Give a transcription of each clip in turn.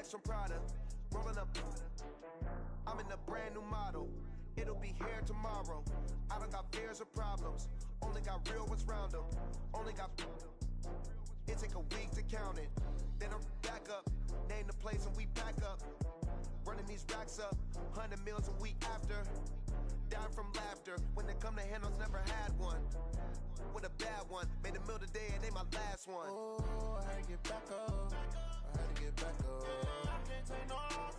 cash from Prada, rolling up. I'm in a brand new model. It'll be here tomorrow. I don't got fears or problems. Only got real ones round them. Only got. It take a week to count it. Then I'm back up. Name the place and we back up. Running these racks up. 100 meals a week after. Dying from laughter. When it come to handles, never had one. With a bad one. Made a meal today and they my last one. Oh, I had to get back up. I had to get back up. I can't take no loss.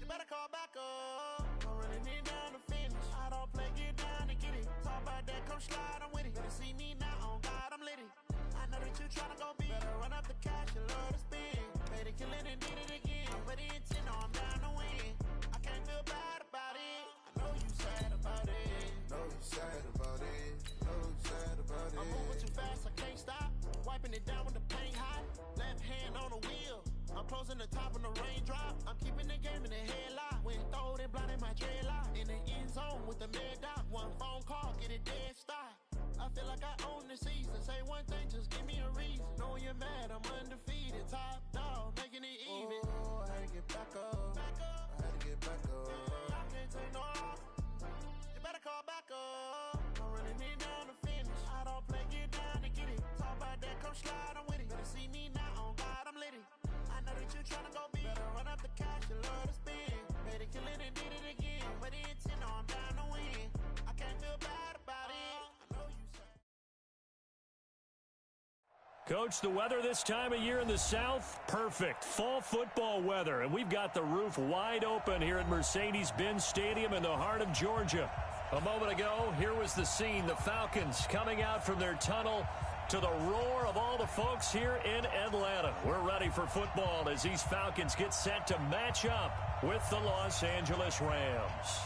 You better call back up. Don't really need down to finish. I don't play, get down and get it. Talk about that, come slide, I'm with it. Better see me now, on God, I'm litty. I know that you tryna go big. Better run up the cash, you love to spend. Made it, kill it, and did it again. I put it in 10, no, I'm down to win. I can't feel bad about it. I know you sad about it. Know you sad about it. Know you sad about it. I'm moving too fast, I can't stop. Wiping it down with the paint hot. Left hand on the wheel. I'm closing the top on the raindrop. I'm keeping the game in the headlock. When throwed and blinded my dreadlock. In the end zone with the mad dot. One phone call, get it dead stop. I feel like I own the season. Say one thing, just give me a reason. Knowing you're mad, I'm undefeated. Top dog, making it even. Oh, I had to get back up. I had to get back up. I can't take no loss. You better call back up. Don't really need down to finish. I don't play, get down to get it. Talk about that, come slide, I'm with it. Better see me now, on God, I'm litty. I know that you tryna go big. Better run up the cash, you love to spend. Made it, kill it, and did it again. But the intent, no, I'm down to win. I can't feel bad about it. I know you said. Coach, the weather this time of year in the South, perfect. Fall football weather, and we've got the roof wide open here at Mercedes-Benz Stadium in the heart of Georgia. A moment ago, here was the scene. The Falcons coming out from their tunnel to the roar of all the folks here in Atlanta. We're ready for football as these Falcons get set to match up with the Los Angeles Rams.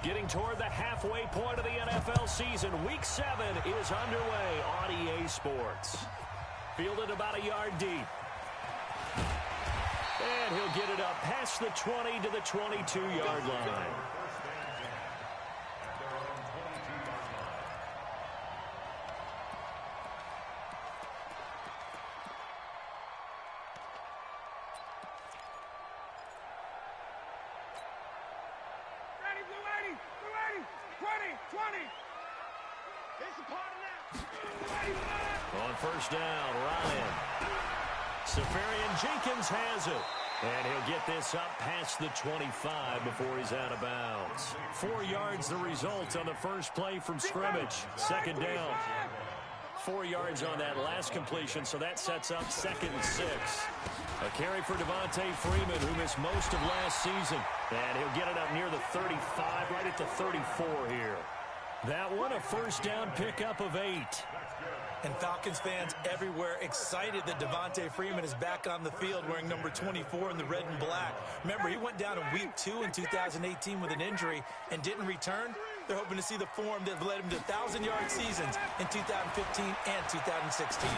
Getting toward the halfway point of the NFL season, Week 7 is underway on EA Sports. Fielded about a yard deep. And he'll get it up past the 20 to the 22-yard line. On first down, Ryan. Safarian Jenkins has it. And he'll get this up past the 25 before he's out of bounds. 4 yards the result on the first play from scrimmage. Second down. 4 yards on that last completion, so that sets up 2nd and 6. A carry for Devontae Freeman, who missed most of last season. And he'll get it up near the 35, right at the 34 here. That one, a first down pickup of 8. And Falcons fans everywhere excited that Devontae Freeman is back on the field wearing number 24 in the red and black. Remember, he went down in Week 2 in 2018 with an injury and didn't return. They're hoping to see the form that led him to 1,000-yard seasons in 2015 and 2016.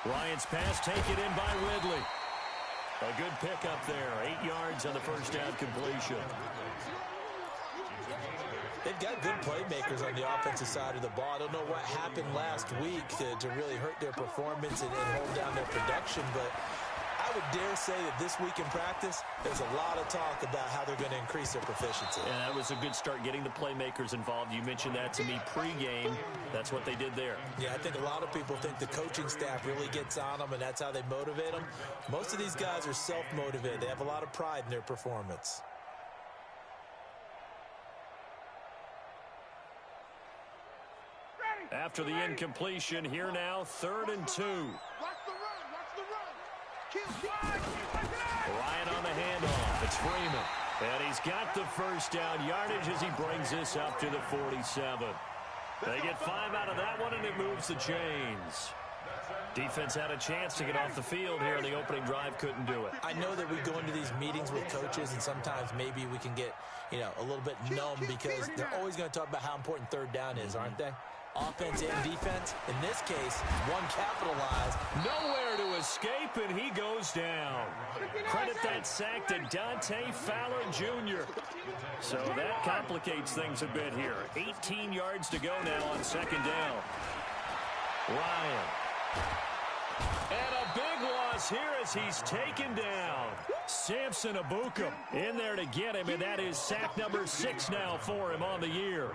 Ryan's pass taken in by Ridley. A good pickup there. 8 yards on the first down completion. They've got good playmakers on the offensive side of the ball. I don't know what happened last week to really hurt their performance and hold down their production, but I would dare say that this week in practice, there's a lot of talk about how they're going to increase their proficiency. Yeah, that was a good start getting the playmakers involved. You mentioned that to me pregame. That's what they did there. Yeah, I think a lot of people think the coaching staff really gets on them, and that's how they motivate them. Most of these guys are self-motivated. They have a lot of pride in their performance. After the incompletion, here now, 3rd and 2. Watch the run, watch the run. Ryan on the handoff. It's Freeman. And he's got the first down yardage as he brings this up to the 47. They get 5 out of that one, and it moves the chains. Defense had a chance to get off the field here on the opening drive, couldn't do it. I know that we go into these meetings with coaches, and sometimes maybe we can get, a little bit numb because they're always going to talk about how important 3rd down is, aren't they? Offense and defense. In this case, one capitalized. Nowhere to escape, and he goes down. Credit that sack to Dante Fowler Jr. So that complicates things a bit here. 18 yards to go now on 2nd down. Ryan. And a big one loss here as he's taken down. Samson Abukum in there to get him, and that is sack number 6 now for him on the year.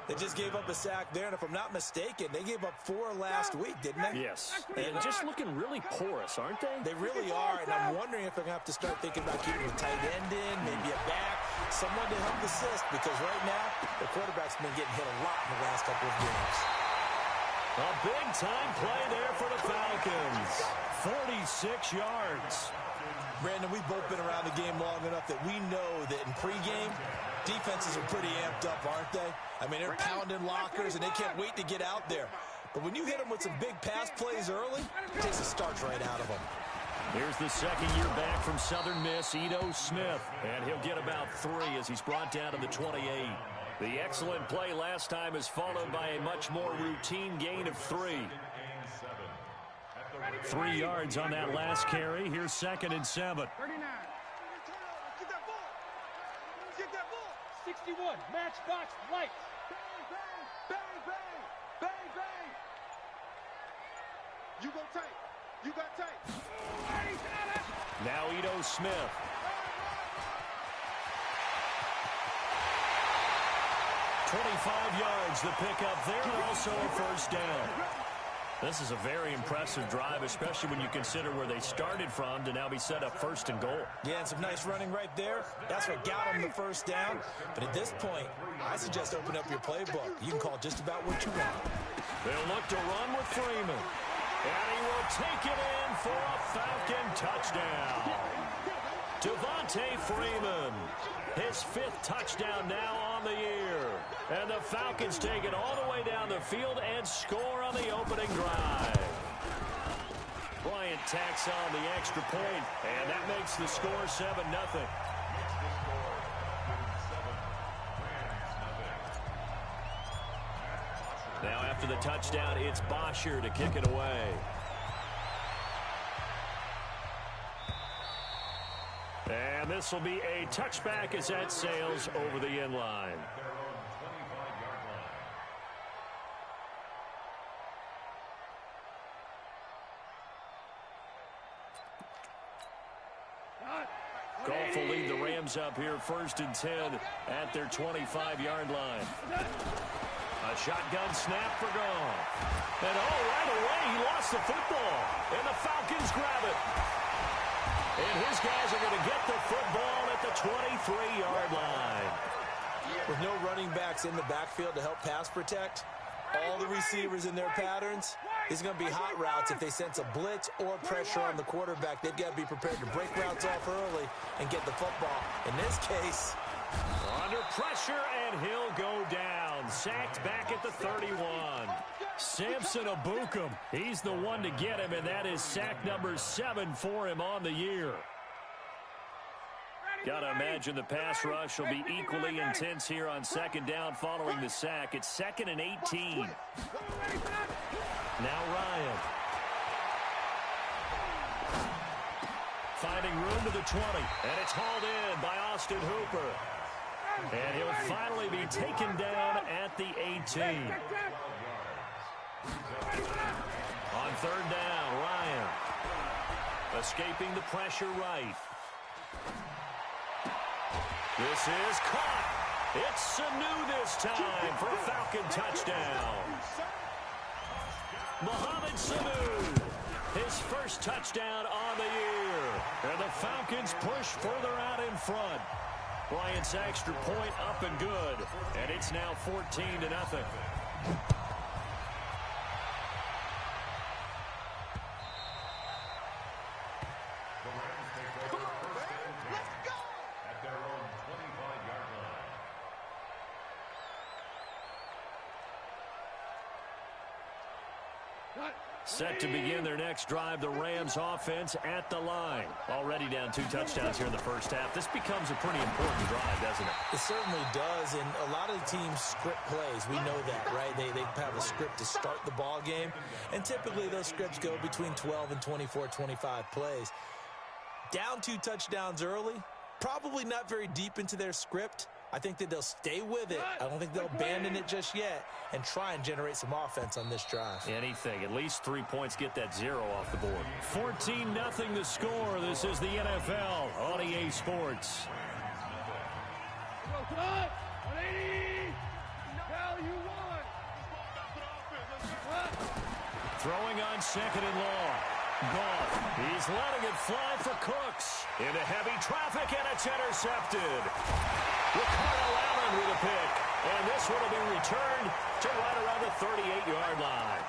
They just gave up a sack there, and if I'm not mistaken, they gave up 4 last week, didn't they? Yes, and just looking really porous, aren't they? They really are, and I'm wondering if they're going to have to start thinking about keeping a tight end in, maybe a back, someone to help assist, because right now, the quarterback's been getting hit a lot in the last couple of games. A big-time play there for the Falcons. 46 yards. Brandon, we've both been around the game long enough that we know that in pregame, defenses are pretty amped up, aren't they? I mean, they're pounding lockers, and they can't wait to get out there. But when you hit them with some big pass plays early, it takes the starch right out of them. Here's the second year back from Southern Miss, Ito Smith. And he'll get about 3 as he's brought down to the 28. The excellent play last time is followed by a much more routine gain of 3. 3 yards on that last carry. Here's 2nd and 7. 39. Get that ball. Get that ball. 61. Matchbox lights. Bang, bang, bang, bang, bang. You go tight. You got tight. Now Ito Smith. "25 yards the pickup there, and also a first down. This is a very impressive drive, especially when you consider where they started from to now be set up 1st and goal. Yeah, and some nice running right there. That's what got them the first down. But at this point, I suggest open up your playbook. You can call just about what you want. They'll look to run with Freeman. And he will take it in for a Falcon touchdown. Devontae Freeman, his 5th touchdown now on the year. And the Falcons take it all the way down the field and score on the opening drive. Bryant tacks on the extra point, and that makes the score 7-0. Now after the touchdown, it's Bosher to kick it away. And this will be a touchback as that sails over the end line. Goff will lead the Rams up here 1st and 10 at their 25-yard line. A shotgun snap for Goff. And right away he lost the football. And the Falcons grab it. And his guys are going to get the football at the 23-yard line. With no running backs in the backfield to help pass protect, all the receivers in their patterns, it's going to be hot routes. If they sense a blitz or pressure on the quarterback, they've got to be prepared to break routes off early and get the football. In this case, under pressure, and he'll go down. Sacked back at the 31. Samson Abukum, he's the one to get him, and that is sack number 7 for him on the year. Got to imagine the pass rush will be equally intense here on 2nd down following the sack. It's 2nd and 18. Now Ryan. Finding room to the 20, and it's hauled in by Austin Hooper. And he'll finally be taken down at the 18. On 3rd down, Ryan. Escaping the pressure right. This is caught. It's Sanu this time for a Falcon touchdown. Mohamed Sanu, his 1st touchdown on the year. And the Falcons push further out in front. Bryant's extra point up and good. And it's now 14-0. Set to begin their next drive, the Rams offense at the line. Already down 2 touchdowns here in the first half. This becomes a pretty important drive, doesn't it? It certainly does, and a lot of the teams script plays. We know that, right? They have a script to start the ball game, and typically those scripts go between 12 and 24, 25 plays. Down 2 touchdowns early, probably not very deep into their script, I think that they'll stay with it. I don't think they'll abandon it just yet and try and generate some offense on this drive. Anything. At least 3 points, get that 0 off the board. 14-0 the score. This is the NFL on EA Sports. Throwing on second and long. Goff. He's letting it fly for Cooks. Into heavy traffic, and it's intercepted. Ricardo Allen with a pick. And this one will be returned to right around the 38-yard line.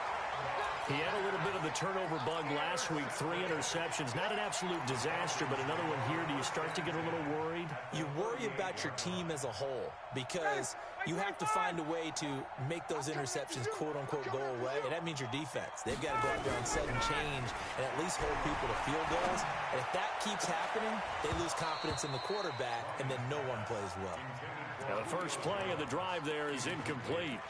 He had a little bit of the turnover bug last week, 3 interceptions. Not an absolute disaster, but another one here. Do you start to get a little worried? You worry about your team as a whole because you have to find a way to make those interceptions, quote-unquote, go away, and that means your defense. They've got to go out there and set and change and at least hold people to field goals. And if that keeps happening, they lose confidence in the quarterback, and then no one plays well. Now the first play of the drive there is incomplete.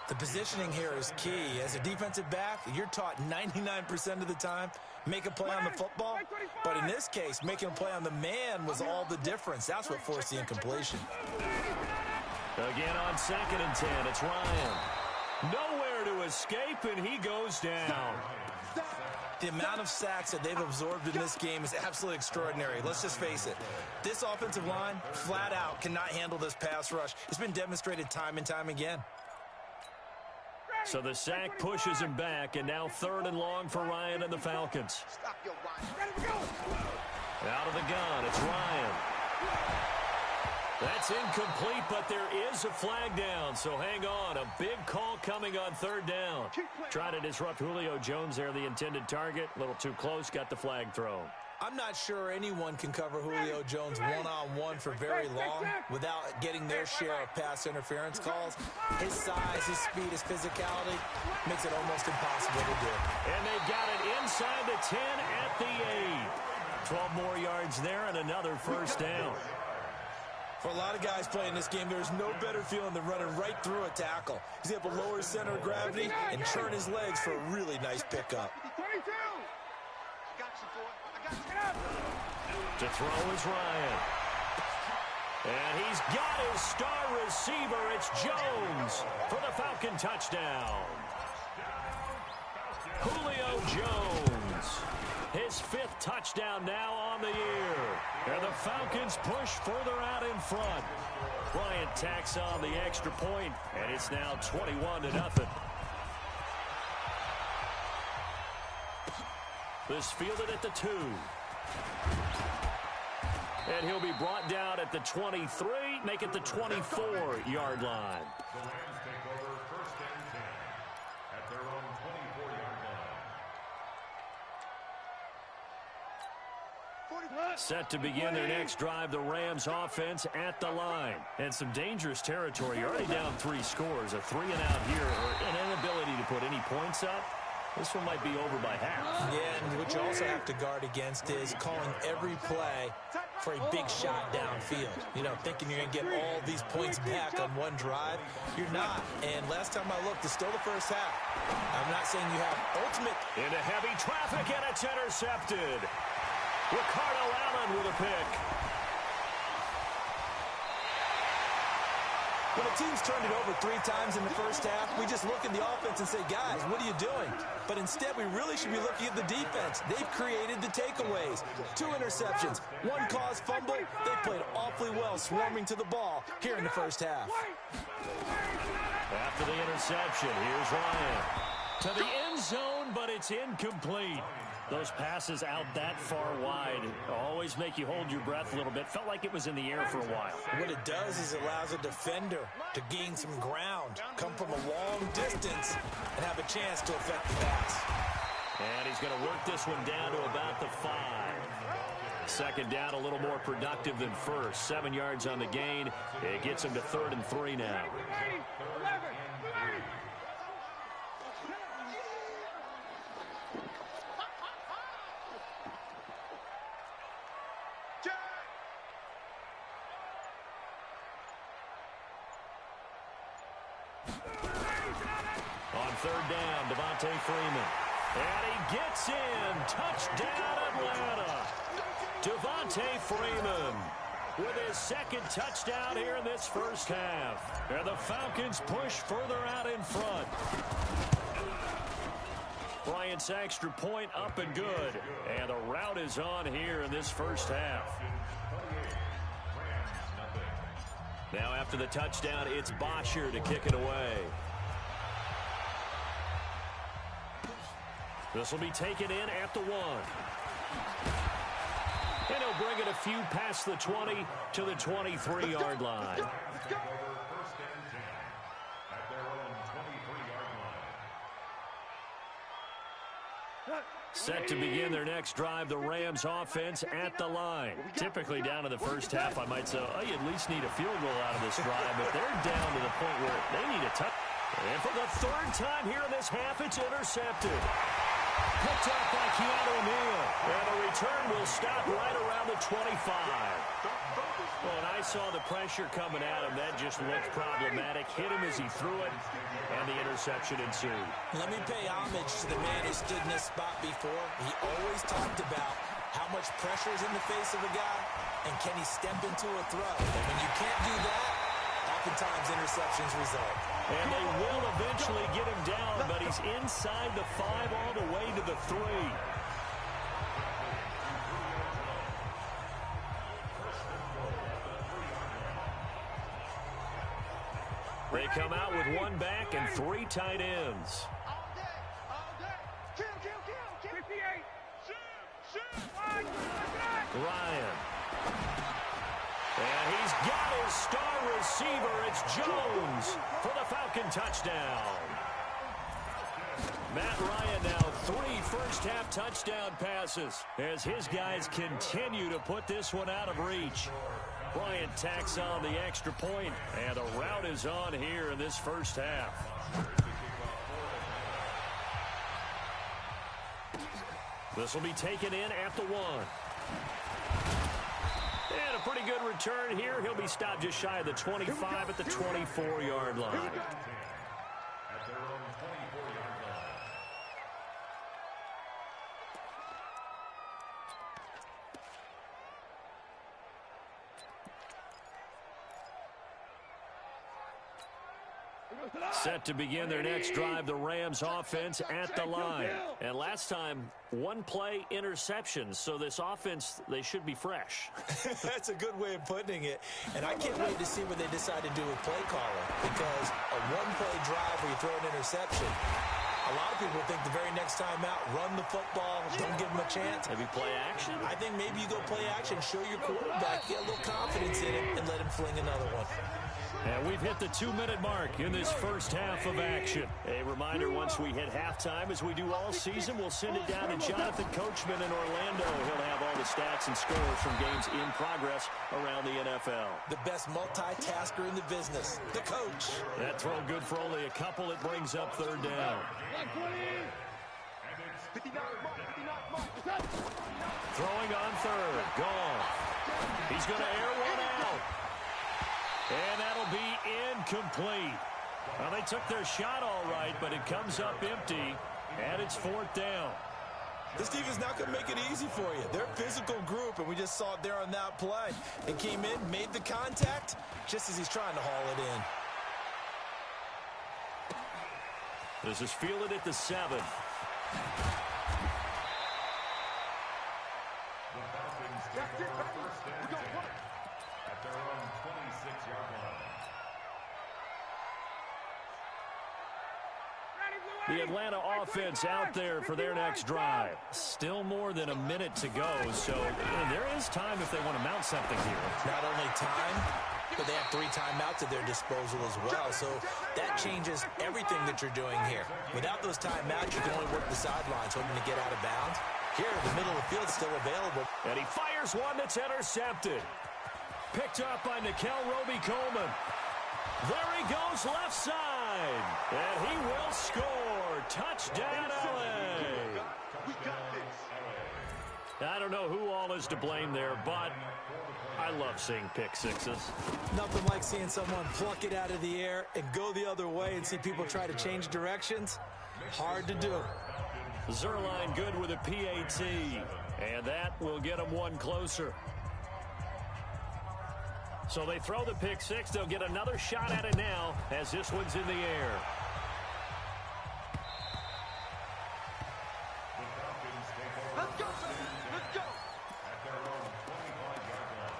The positioning here is key. As a defensive back, you're taught 99% of the time, make a play on the football. But in this case, making a play on the man was all the difference. That's what forced the incompletion. Again on second and 10, it's Ryan. Nowhere to escape, and he goes down. The amount of sacks that they've absorbed in this game is absolutely extraordinary. Let's just face it. This offensive line, flat out, cannot handle this pass rush. It's been demonstrated time and time again. So the sack pushes him back, and now 3rd and long for Ryan and the Falcons. Out of the gun, it's Ryan. That's incomplete, but there is a flag down, so hang on. A big call coming on 3rd down. Trying to disrupt Julio Jones there, the intended target. A little too close, got the flag thrown. I'm not sure anyone can cover Julio Jones one-on-one for very long without getting their share of pass interference calls. His size, his speed, his physicality makes it almost impossible to do. And they've got it inside the 10 at the 8. 12 more yards there and another first down. For a lot of guys playing this game, there's no better feeling than running right through a tackle. He's able to lower his center of gravity and turn his legs for a really nice pickup. To throw is Ryan. And he's got his star receiver. It's Jones for the Falcon touchdown. Julio Jones. His 5th touchdown now on the year. And the Falcons push further out in front. Bryant tacks on the extra point, and it's now 21-0. This fielded at the 2. And he'll be brought down at the 23, make it the 24-yard line. The Rams take over 1st and 10 at their own 24-yard line. Set to begin their next drive, the Rams offense at the line. And some dangerous territory. You're already down 3 scores, a 3-and-out here, or an inability to put any points up. This one might be over by half. Yeah, and what you also have to guard against is calling every play for a big shot downfield. You know, thinking you're going to get all these points back on one drive. You're not. And last time I looked, it's still the first half. I'm not saying you have ultimate. Into heavy traffic, and it's intercepted. Ricardo Allen with a pick. When a team's turned it over 3 times in the first half, we just look at the offense and say, guys, what are you doing? But instead, we really should be looking at the defense. They've created the takeaways. 2 interceptions, 1 caused fumble. They played awfully well swarming to the ball here in the first half. After the interception, here's Ryan. To the end zone, but it's incomplete. Those passes out that far wide always make you hold your breath a little bit. Felt like it was in the air for a while. What it does is it allows a defender to gain some ground, come from a long distance, and have a chance to affect the pass. And he's going to work this one down to about the 5. Second down, a little more productive than first. 7 yards on the gain. It gets him to 3rd and 3 now. On 3rd down, Devontae Freeman. And he gets in. Touchdown, Atlanta. Devontae Freeman. with his second touchdown here in this first half. And the Falcons push further out in front. Bryant's extra point up and good. And the route is on here in this first half. Now after the touchdown, it's Bosher to kick it away. This will be taken in at the 1. And he'll bring it a few past the 20 to the 23-yard line. Set to begin their next drive, the Rams offense at the line. Typically down to the first half, I might say, oh, you at least need a field goal out of this drive, but they're down to the point where they need a touchdown. And for the third time here in this half, it's intercepted. Picked up by Keanu Neal. And the return will stop right around the 25. Well, and I saw the pressure coming at him. That just looked problematic. Hit him as he threw it, and the interception ensued. Let me pay homage to the man who stood in this spot before. He always talked about how much pressure is in the face of a guy, and can he step into a throw. And when you can't do that, oftentimes interceptions result. And they will eventually get him down, but he's inside the 5 all the way to the 3. They come out with 1 back and 3 tight ends. Ryan. And he's got his star receiver. It's Jones for the Falcon touchdown. Matt Ryan now 3 first-half touchdown passes as his guys continue to put this one out of reach. Bryant tacks on the extra point, and the route is on here in this first half. This will be taken in at the 1. And a pretty good return here. He'll be stopped just shy of the 25 at the 24-yard line. At their own 24-yard line. Set to begin their next drive, the Rams offense at the line. And last time, 1 play interception. So this offense, they should be fresh. That's a good way of putting it. And I can't wait to see what they decide to do with play calling. Because a 1-play drive where you throw an interception, a lot of people think the very next time out, run the football, don't give them a chance. Maybe play action? I think maybe you go play action, show your quarterback, get a little confidence in it, and let him fling another one. And we've hit the 2-minute mark in this first half of action. A reminder, once we hit halftime, as we do all season, we'll send it down to Jonathan Coachman in Orlando. He'll have all the stats and scores from games in progress around the NFL. The best multitasker in the business, the coach. That throw good for only a couple. It brings up 3rd down. Throwing on 3rd. Gone. He's going to air one out. And that'll be incomplete. Well, they took their shot all right, but it comes up empty, and it's 4th down. This team is not going to make it easy for you. They're a physical group, and we just saw it there on that play. They came in, made the contact, just as he's trying to haul it in. This is fielded at the 7. The Falcons take over 1st and 10 at their own 26-yard line. The Atlanta offense out there for their next drive. Still more than a minute to go, so there is time if they want to mount something here. Not only time, but they have 3 timeouts at their disposal as well, so that changes everything that you're doing here. Without those timeouts, you can only work the sidelines, hoping to get out of bounds. Here, the middle of the field is still available. And he fires one that's intercepted. Picked up by Nikel Roby-Coleman. There he goes left side. And he will score. Touchdown, LA. I don't know who all is to blame there, but I love seeing pick sixes. Nothing like seeing someone pluck it out of the air and go the other way and see people try to change directions. Hard to do. Zerline good with a PAT. And that will get him one closer. So they throw the pick six. They'll get another shot at it now as this one's in the air. Let's go, baby. Let's go. At their own 25-yard line.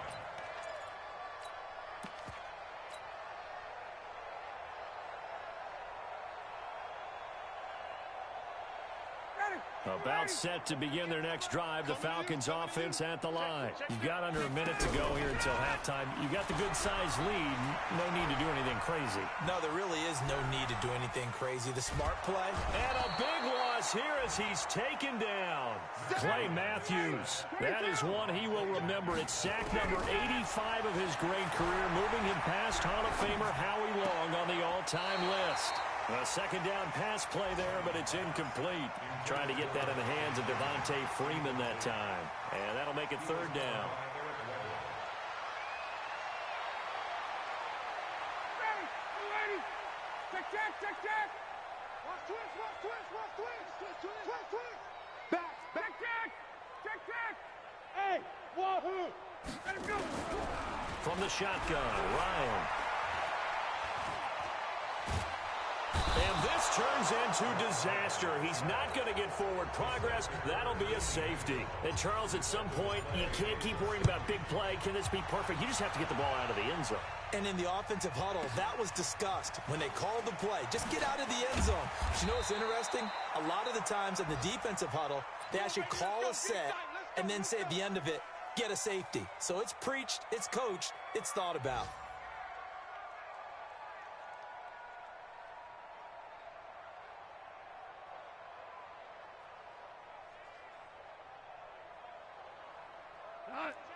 About set to begin their next drive. The Falcons offense at the line. You've got under a minute to go here until halftime. You've got the good-sized lead. No need to do anything crazy. No, there really is no need to do anything crazy. The smart play. And a big loss here as he's taken down. Clay Matthews. That is one he will remember. It's sack number 85 of his great career, moving him past Hall of Famer Howie Long on the all-time list. A second down pass play there, but it's incomplete. Trying to get that in the hands of Devontae Freeman that time. And that'll make it third down. Ready. Check. Watch twist. Back. Check. Hey, wahoo. Let him go. From the shotgun, Ryan. And this turns into disaster. He's not going to get forward progress. That'll be a safety. And, Charles, at some point, you can't keep worrying about big play. Can this be perfect? You just have to get the ball out of the end zone. And in the offensive huddle, that was discussed when they called the play. Just get out of the end zone. But you know what's interesting? A lot of the times in the defensive huddle, they actually call a set and then say at the end of it, get a safety. So it's preached, it's coached, it's thought about.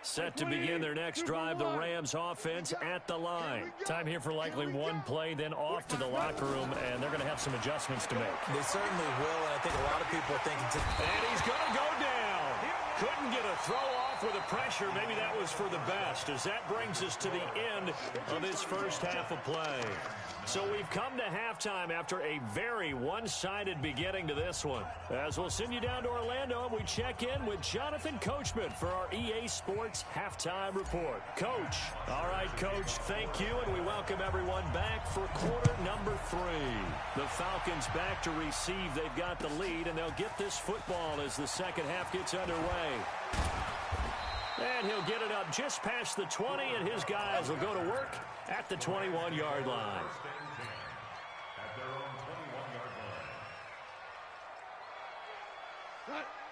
Set to begin their next drive, the Rams offense at the line. Time here for likely one play, then off to the locker room, and they're going to have some adjustments to make. They certainly will, and I think a lot of people are thinking... And he's going to go down. Couldn't get a throw off with the pressure. Maybe that was for the best, as that brings us to the end of this first half of play. So we've come to halftime after a very one-sided beginning to this one. As we'll send you down to Orlando, we check in with Jonathan Coachman for our EA Sports Halftime Report. Coach. All right, Coach, thank you, and we welcome everyone back for quarter number 3. The Falcons back to receive. They've got the lead, and they'll get this football as the second half gets underway. And he'll get it up just past the 20, and his guys will go to work at the 21-yard line.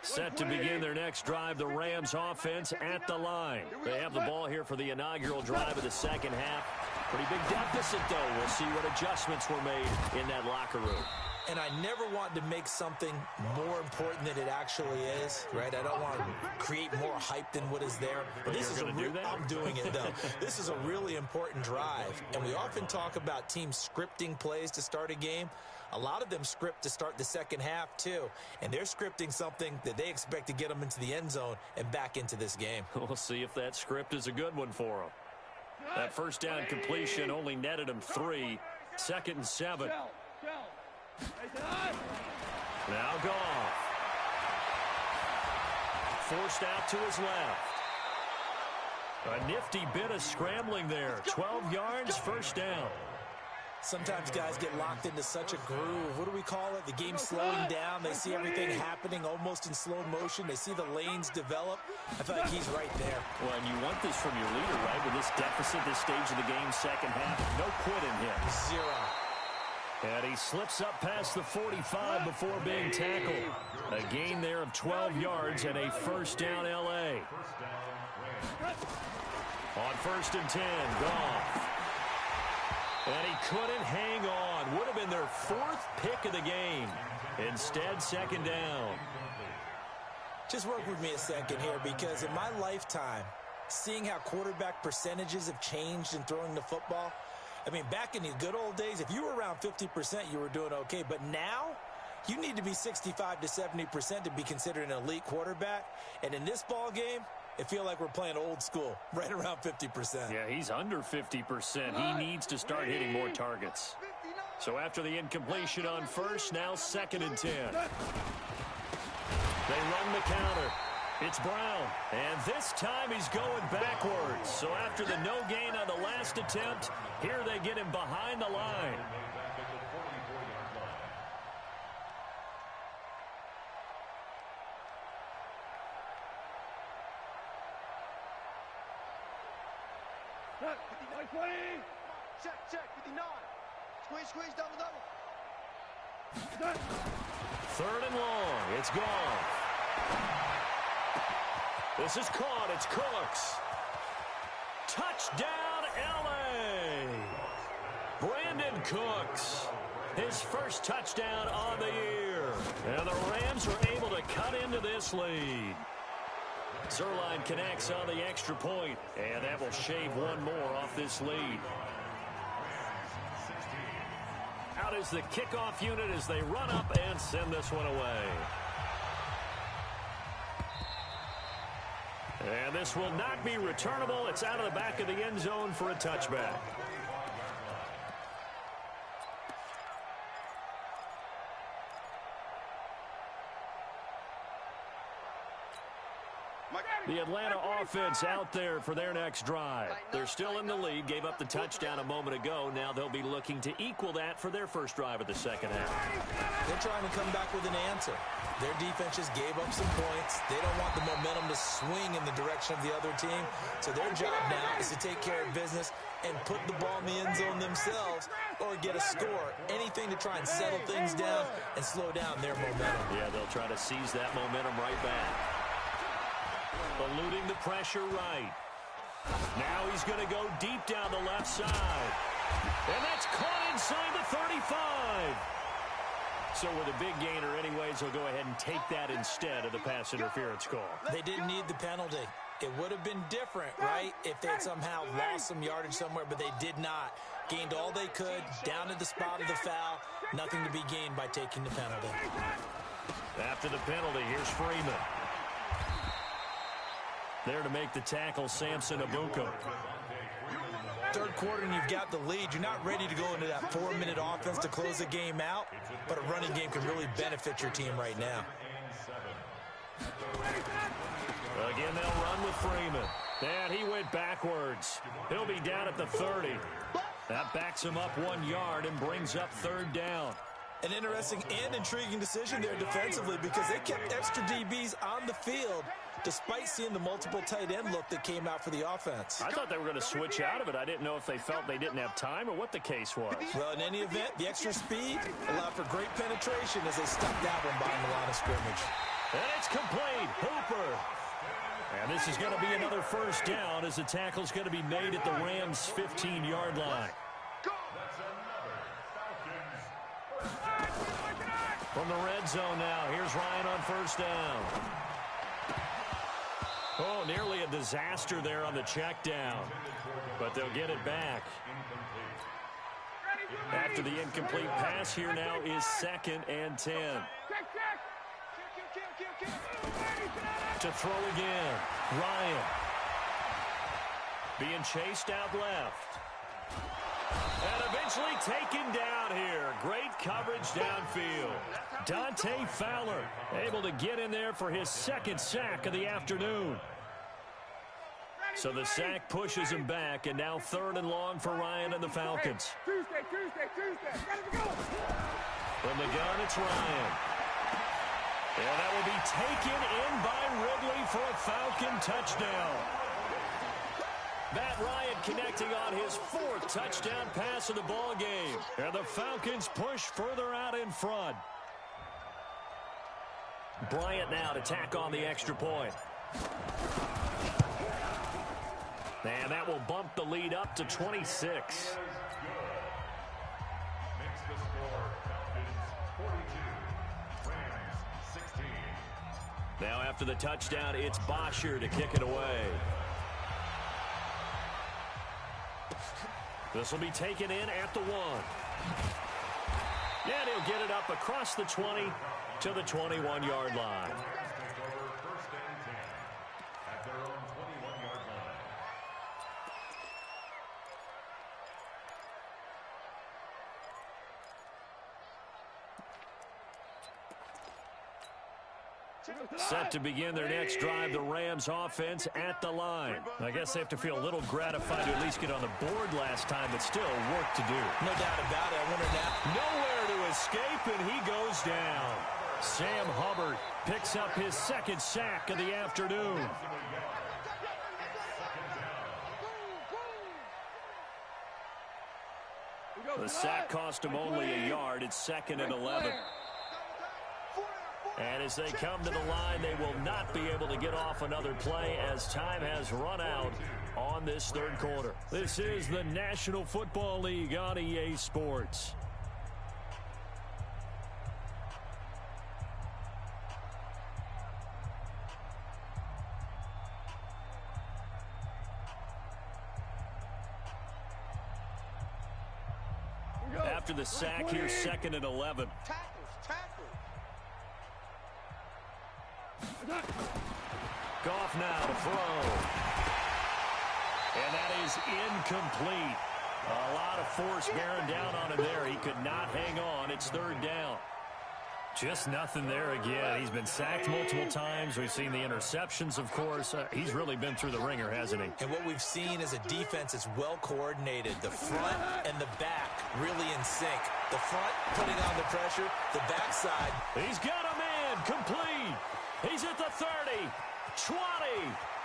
Set to begin their next drive, the Rams offense at the line. They have the ball here for the inaugural drive of the second half. Pretty big deficit, though. We'll see what adjustments were made in that locker room. And I never want to make something more important than it actually is, right? I don't want to create more hype than what is there. But this is I'm doing it, though. This is a really important drive. And we often talk about teams scripting plays to start a game. A lot of them script to start the second half, too. And they're scripting something that they expect to get them into the end zone and back into this game. We'll see if that script is a good one for them. That first down completion only netted him 3. 2nd and 7. Now Goff. Forced out to his left. A nifty bit of scrambling there. 12 yards, first down. Sometimes guys get locked into such a groove. What do we call it? The game's slowing down. They see everything happening almost in slow motion. They see the lanes develop. I feel like he's right there. Well, and you want this from your leader, right? With this deficit, this stage of the game, second half, no quit in him. 0. And he slips up past the 45 before being tackled. A gain there of 12 yards and a first down L.A. On 1st and 10, Goff. And he couldn't hang on. Would have been their 4th pick of the game. Instead, 2nd down. Just work with me a second here, because in my lifetime, seeing how quarterback percentages have changed in throwing the football, I mean, back in the good old days, if you were around 50%, you were doing okay. But now, you need to be 65 to 70% to be considered an elite quarterback. And in this ball game, I feel like we're playing old school, right around 50%. Yeah, he's under 50%. He needs to start hitting more targets. So after the incompletion on 1st, now 2nd and 10. They run the counter. It's Brown, and this time he's going backwards. So after the no gain on the last attempt, here they get him behind the line. Check, 59. Squeeze, double. Third and long. It's gone. This is caught. It's Cooks. Touchdown, L.A. Brandon Cooks. His first touchdown on the year. And the Rams are able to cut into this lead. Zerline connects on the extra point, and that will shave one more off this lead. Out is the kickoff unit as they run up and send this one away. And this will not be returnable. It's out of the back of the end zone for a touchback. The Atlanta offense out there for their next drive. They're still in the lead, gave up the touchdown a moment ago. Now they'll be looking to equal that for their first drive of the second half. They're trying to come back with an answer. Their defense just gave up some points. They don't want the momentum to swing in the direction of the other team. So their job now is to take care of business and put the ball in the end zone themselves or get a score. Anything to try and settle things down and slow down their momentum. Yeah, they'll try to seize that momentum right back. Eluding the pressure right. Now he's going to go deep down the left side. And that's caught inside the 35. So with a big gainer anyways, he'll go ahead and take that instead of the pass interference call. They didn't need the penalty. It would have been different, right, if they had somehow lost some yardage somewhere, but they did not. Gained all they could, down at the spot of the foul. Nothing to be gained by taking the penalty. After the penalty, here's Freeman. There to make the tackle, Samson Abuka. Third quarter and you've got the lead. You're not ready to go into that 4-minute offense to close the game out, but a running game can really benefit your team right now. Again, they'll run with Freeman. And he went backwards. He'll be down at the 30. That backs him up 1 yard and brings up third down. An interesting and intriguing decision there defensively because they kept extra DBs on the field despite seeing the multiple tight end look that came out for the offense. I thought they were going to switch out of it. I didn't know if they felt they didn't have time or what the case was. Well, in any event, the extra speed allowed for great penetration as they stuck that one behind the line of scrimmage. And it's complete. Hooper. And this is going to be another first down as the tackle's going to be made at the Rams' 15-yard line. From the red zone now, here's Ryan on first down. Oh, nearly a disaster there on the check down, but they'll get it back. After the incomplete pass, here now is 2nd and 10. To throw again, Ryan. Being chased out left. And eventually taken down here. Great coverage downfield. Dante Fowler able to get in there for his 2nd sack of the afternoon. So the sack pushes him back, and now 3rd and long for Ryan and the Falcons. Tuesday. From the gun, it's Ryan. And that will be taken in by Ridley for a Falcon touchdown. Matt Ryan connecting on his 4th touchdown pass of the ball game. And the Falcons push further out in front. Bryant now to tack on the extra point. And that will bump the lead up to 26. Now after the touchdown, it's Bosher to kick it away. This will be taken in at the 1. And he'll get it up across the 20 to the 21-yard line. Set to begin their next drive, the Rams offense at the line. I guess they have to feel a little gratified to at least get on the board last time, but still work to do. No doubt about it. I wonder now. Nowhere to escape, and he goes down. Sam Hubbard picks up his second sack of the afternoon. The sack cost him only a yard. It's 2nd and 11. And as they come to the line, they will not be able to get off another play as time has run out on this third quarter. This is the National Football League on EA Sports. After the sack, here's 2nd and 11. Goff now to throw. And that is incomplete. A lot of force bearing down on him there. He could not hang on. It's 3rd down. Just nothing there again. He's been sacked multiple times. We've seen the interceptions, of course. He's really been through the ringer, hasn't he? And what we've seen is a defense that's well coordinated. The front and the back really in sync. The front putting on the pressure. The backside. He's got a man complete. He's at the 30, 20,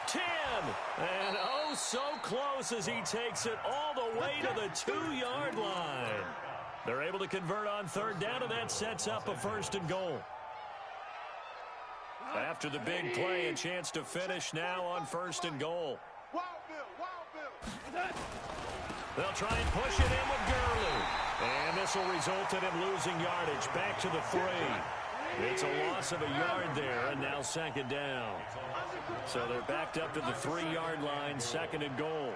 10, and oh so close as he takes it all the way to the 2-yard line. They're able to convert on 3rd down, and that sets up a 1st and goal. After the big play, a chance to finish now on 1st and goal. They'll try and push it in with Gurley. And this will result in him losing yardage. Back to the 3. It's a loss of a yard there, and now 2nd down. So they're backed up to the 3-yard line, 2nd and goal.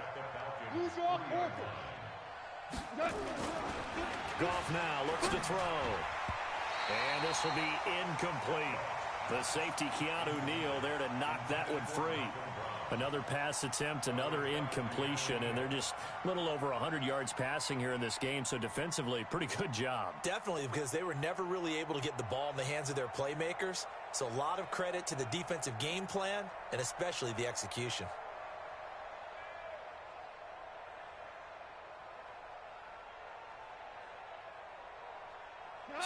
Goff now looks to throw. And this will be incomplete. The safety, Keanu Neal, there to knock that one free. Another pass attempt, another incompletion, and they're just a little over 100 yards passing here in this game, so defensively, pretty good job. Definitely, because they were never really able to get the ball in the hands of their playmakers, so a lot of credit to the defensive game plan, and especially the execution.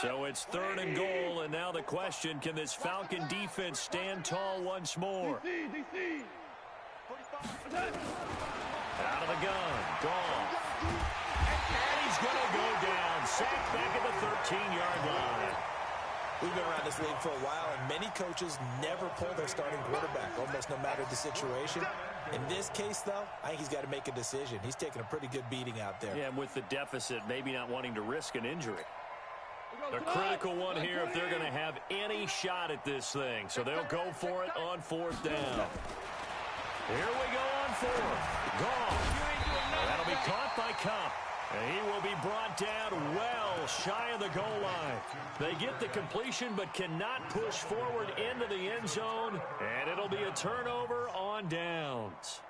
So it's 3rd and goal, and now the question, can this Falcon defense stand tall once more? Out of the gun, gone. And he's going to go down, sacked back at the 13-yard line. We've been around this league for a while, and many coaches never pull their starting quarterback, almost no matter the situation. In this case, though, I think he's got to make a decision. He's taking a pretty good beating out there. Yeah, and with the deficit, maybe not wanting to risk an injury. A critical one here if they're going to have any shot at this thing. So they'll go for it on 4th down. Here we go on 4th. Gone. That'll be caught by Cup. And he will be brought down well shy of the goal line. They get the completion but cannot push forward into the end zone. And it'll be a turnover on downs.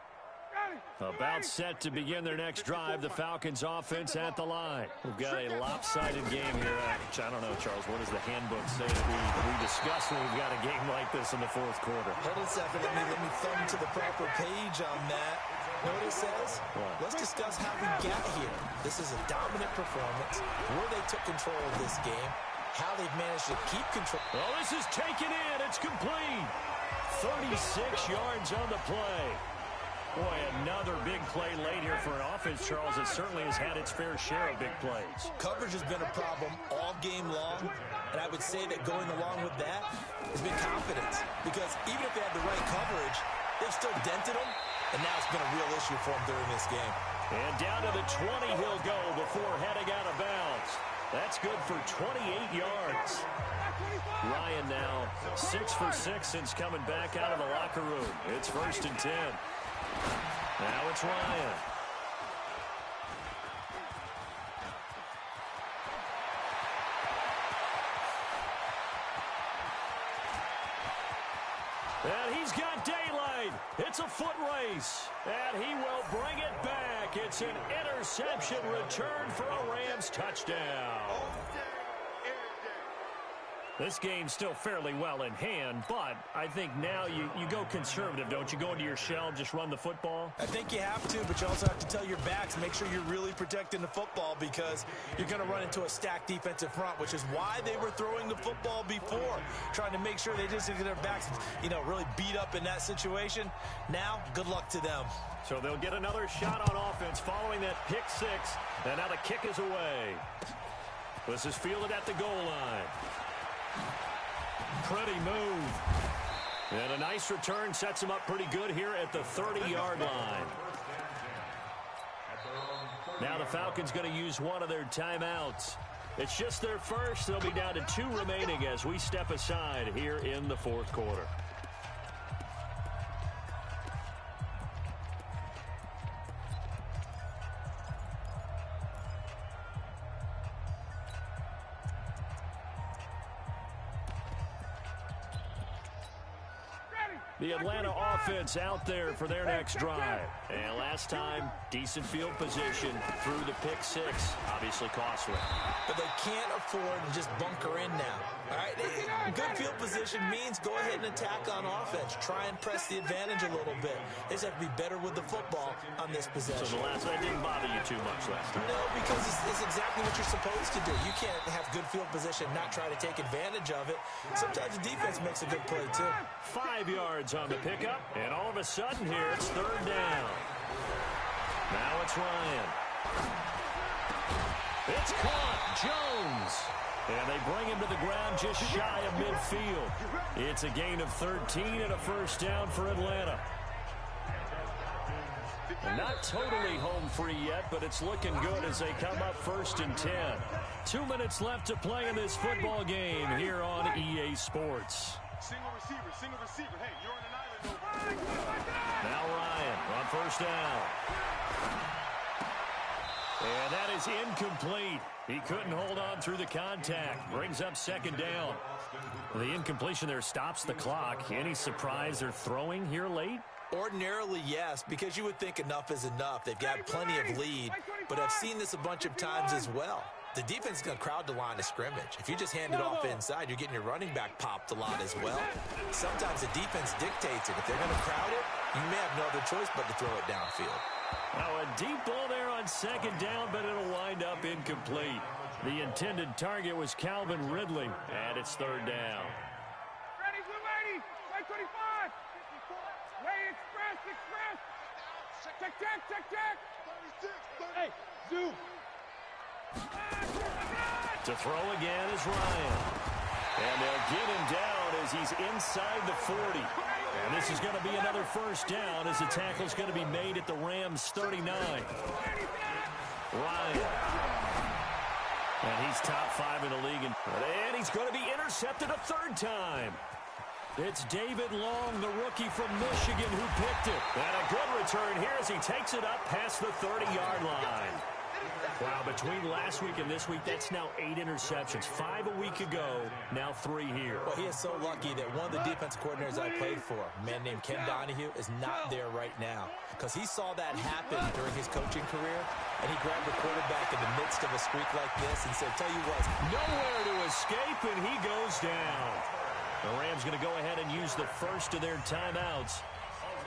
About set to begin their next drive, the Falcons offense at the line. We've got a lopsided game here. I don't know, Charles, what does the handbook say that we discuss when we've got a game like this in the 4th quarter? Hold on a second. Let me thumb to the proper page on that. Know what it says? What? Let's discuss how we got here. This is a dominant performance, where they took control of this game, how they've managed to keep control. Oh, this is taken in. It's complete. 36 yards on the play. Boy, another big play late here for an offense, Charles, that certainly has had its fair share of big plays. Coverage has been a problem all game long, and I would say that going along with that has been confidence, because even if they had the right coverage, they've still dented them, and now it's been a real issue for them during this game. And down to the 20 he'll go before heading out of bounds. That's good for 28 yards. Ryan now 6 for 6 since coming back out of the locker room. It's 1st and 10. Now it's Ryan. And he's got daylight. It's a foot race. And he will bring it back. It's an interception return for a Rams touchdown. This game's still fairly well in hand, but I think now you go conservative, don't you? Go into your shell, just run the football? I think you have to, but you also have to tell your backs, make sure you're really protecting the football because you're going to run into a stacked defensive front, which is why they were throwing the football before, trying to make sure they just get their backs, really beat up in that situation. Now, good luck to them. So they'll get another shot on offense following that pick six, and now the kick is away. This is fielded at the goal line. Pretty move. And a nice return sets him up pretty good here at the 30-yard line. Now the Falcons going to use one of their timeouts. It's just their first. They'll be down to 2 remaining as we step aside here in the fourth quarter. The Atlanta offense out there for their next drive. And last time, decent field position through the pick six. Obviously costly. But they can't afford to just bunker in now. All right, good field position means go ahead and attack on offense. Try and press the advantage a little bit. They just have to be better with the football on this possession. So the last one didn't bother you too much last time? No, because it's exactly what you're supposed to do. You can't have good field position, not try to take advantage of it. Sometimes the defense makes a good play, too. 5 yards on the pickup, and all of a sudden here it's third down. Now it's Ryan. It's caught. Jones. And they bring him to the ground just shy of midfield. It's a gain of 13 and a first down for Atlanta. And not totally home free yet, but it's looking good as they come up 1st and 10. 2 minutes left to play in this football game here on EA Sports. Single receiver. Hey, you're on an island over. Now Ryan on first down. And that is incomplete. He couldn't hold on through the contact. Brings up 2nd down. The incompletion there stops the clock. Any surprise they're throwing here late? Ordinarily, yes, because you would think enough is enough. They've got plenty of lead, but I've seen this a bunch of times as well. The defense is going to crowd the line of scrimmage. If you just hand it off inside, you're getting your running back popped a lot as well. Sometimes the defense dictates it. If they're going to crowd it, you may have no other choice but to throw it downfield. Now a deep ball there on 2nd down, but it'll wind up incomplete. The intended target was Calvin Ridley, and it's 3rd down. Ready, blue lady, 525. Way express. Check. Hey, zoom. To throw again is Ryan. And they'll get him down as he's inside the 40. And this is going to be another first down as the tackle's going to be made at the Rams' 39. Ryan. And he's top 5 in the league. And he's going to be intercepted a 3rd time. It's David Long, the rookie from Michigan, who picked it. And a good return here as he takes it up past the 30-yard line. Wow, between last week and this week, that's now 8 interceptions. 5 a week ago, now 3 here. Well, he is so lucky that one of the defense coordinators I played for, a man named Ken Donahue, is not there right now. Because he saw that happen during his coaching career, and he grabbed the quarterback in the midst of a streak like this and said, tell you what. Nowhere to escape, and he goes down. The Rams going to go ahead and use the first of their timeouts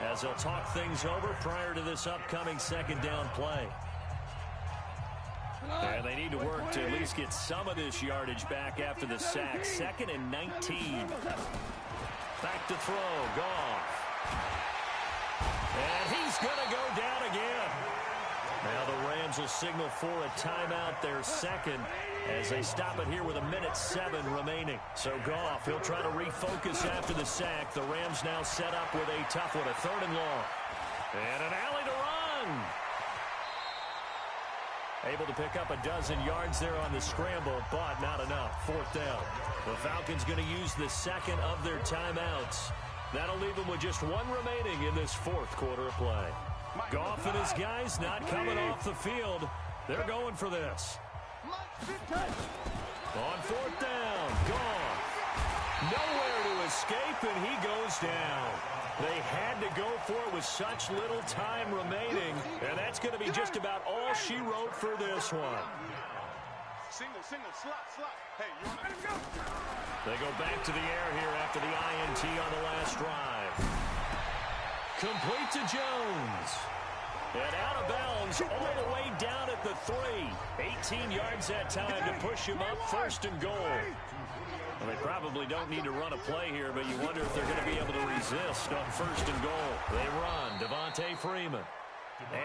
as they'll talk things over prior to this upcoming 2nd down play. And they need to work to at least get some of this yardage back after the sack. 2nd and 19. Back to throw. Goff. And he's going to go down again. Now the Rams will signal for a timeout, their 2nd, as they stop it here with 1:07 remaining. So Goff, he'll try to refocus after the sack. The Rams now set up with a tough one, a 3rd and long. And an alley to run. Able to pick up a 12 yards there on the scramble, but not enough. 4th down. The Falcons going to use the 2nd of their timeouts. That'll leave them with just 1 remaining in this 4th quarter of play. Goff and his guys not coming off the field. They're going for this. On 4th down, Goff. Nowhere to escape, and he goes down. They had to go for it with such little time remaining, and that's going to be just about all she wrote for this one. Single, slot. Hey, you want to go? They go back to the air here after the INT on the last drive. Complete to Jones. And out of bounds all the way down at the 3. 18 yards that time to push him up, 1st and goal. Well, they probably don't need to run a play here, but you wonder if they're going to be able to resist on 1st and goal. They run. Devontae Freeman.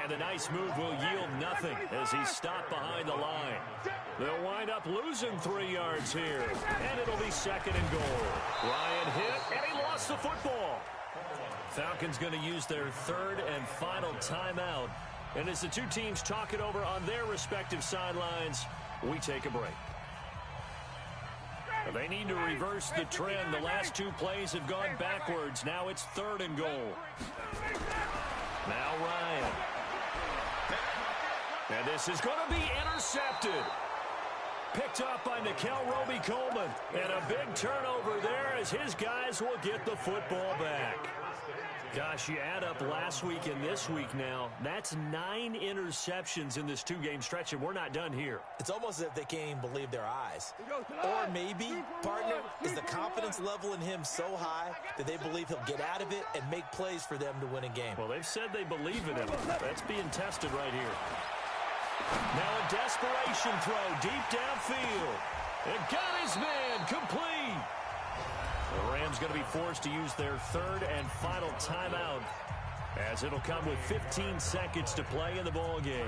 And a nice move will yield nothing as he's stopped behind the line. They'll wind up losing 3 yards here. And it'll be 2nd and goal. Ryan hit, and he lost the football. Falcons going to use their 3rd and final timeout. And as the two teams talk it over on their respective sidelines, we take a break. They need to reverse the trend. The last 2 plays have gone backwards. Now it's 3rd and goal. Now Ryan. And this is going to be intercepted. Picked up by Nickel Roby-Coleman. And a big turnover there as his guys will get the football back. Gosh, you add up last week and this week now, that's 9 interceptions in this 2-game stretch, and we're not done here. It's almost as if they can't even believe their eyes. Or maybe, partner, is the confidence level in him so high that they believe he'll get out of it and make plays for them to win a game. Well, they've said they believe in him. That's being tested right here. Now a desperation throw deep downfield. It got his man complete. The Rams going to be forced to use their 3rd and final timeout as it'll come with 15 seconds to play in the ball game.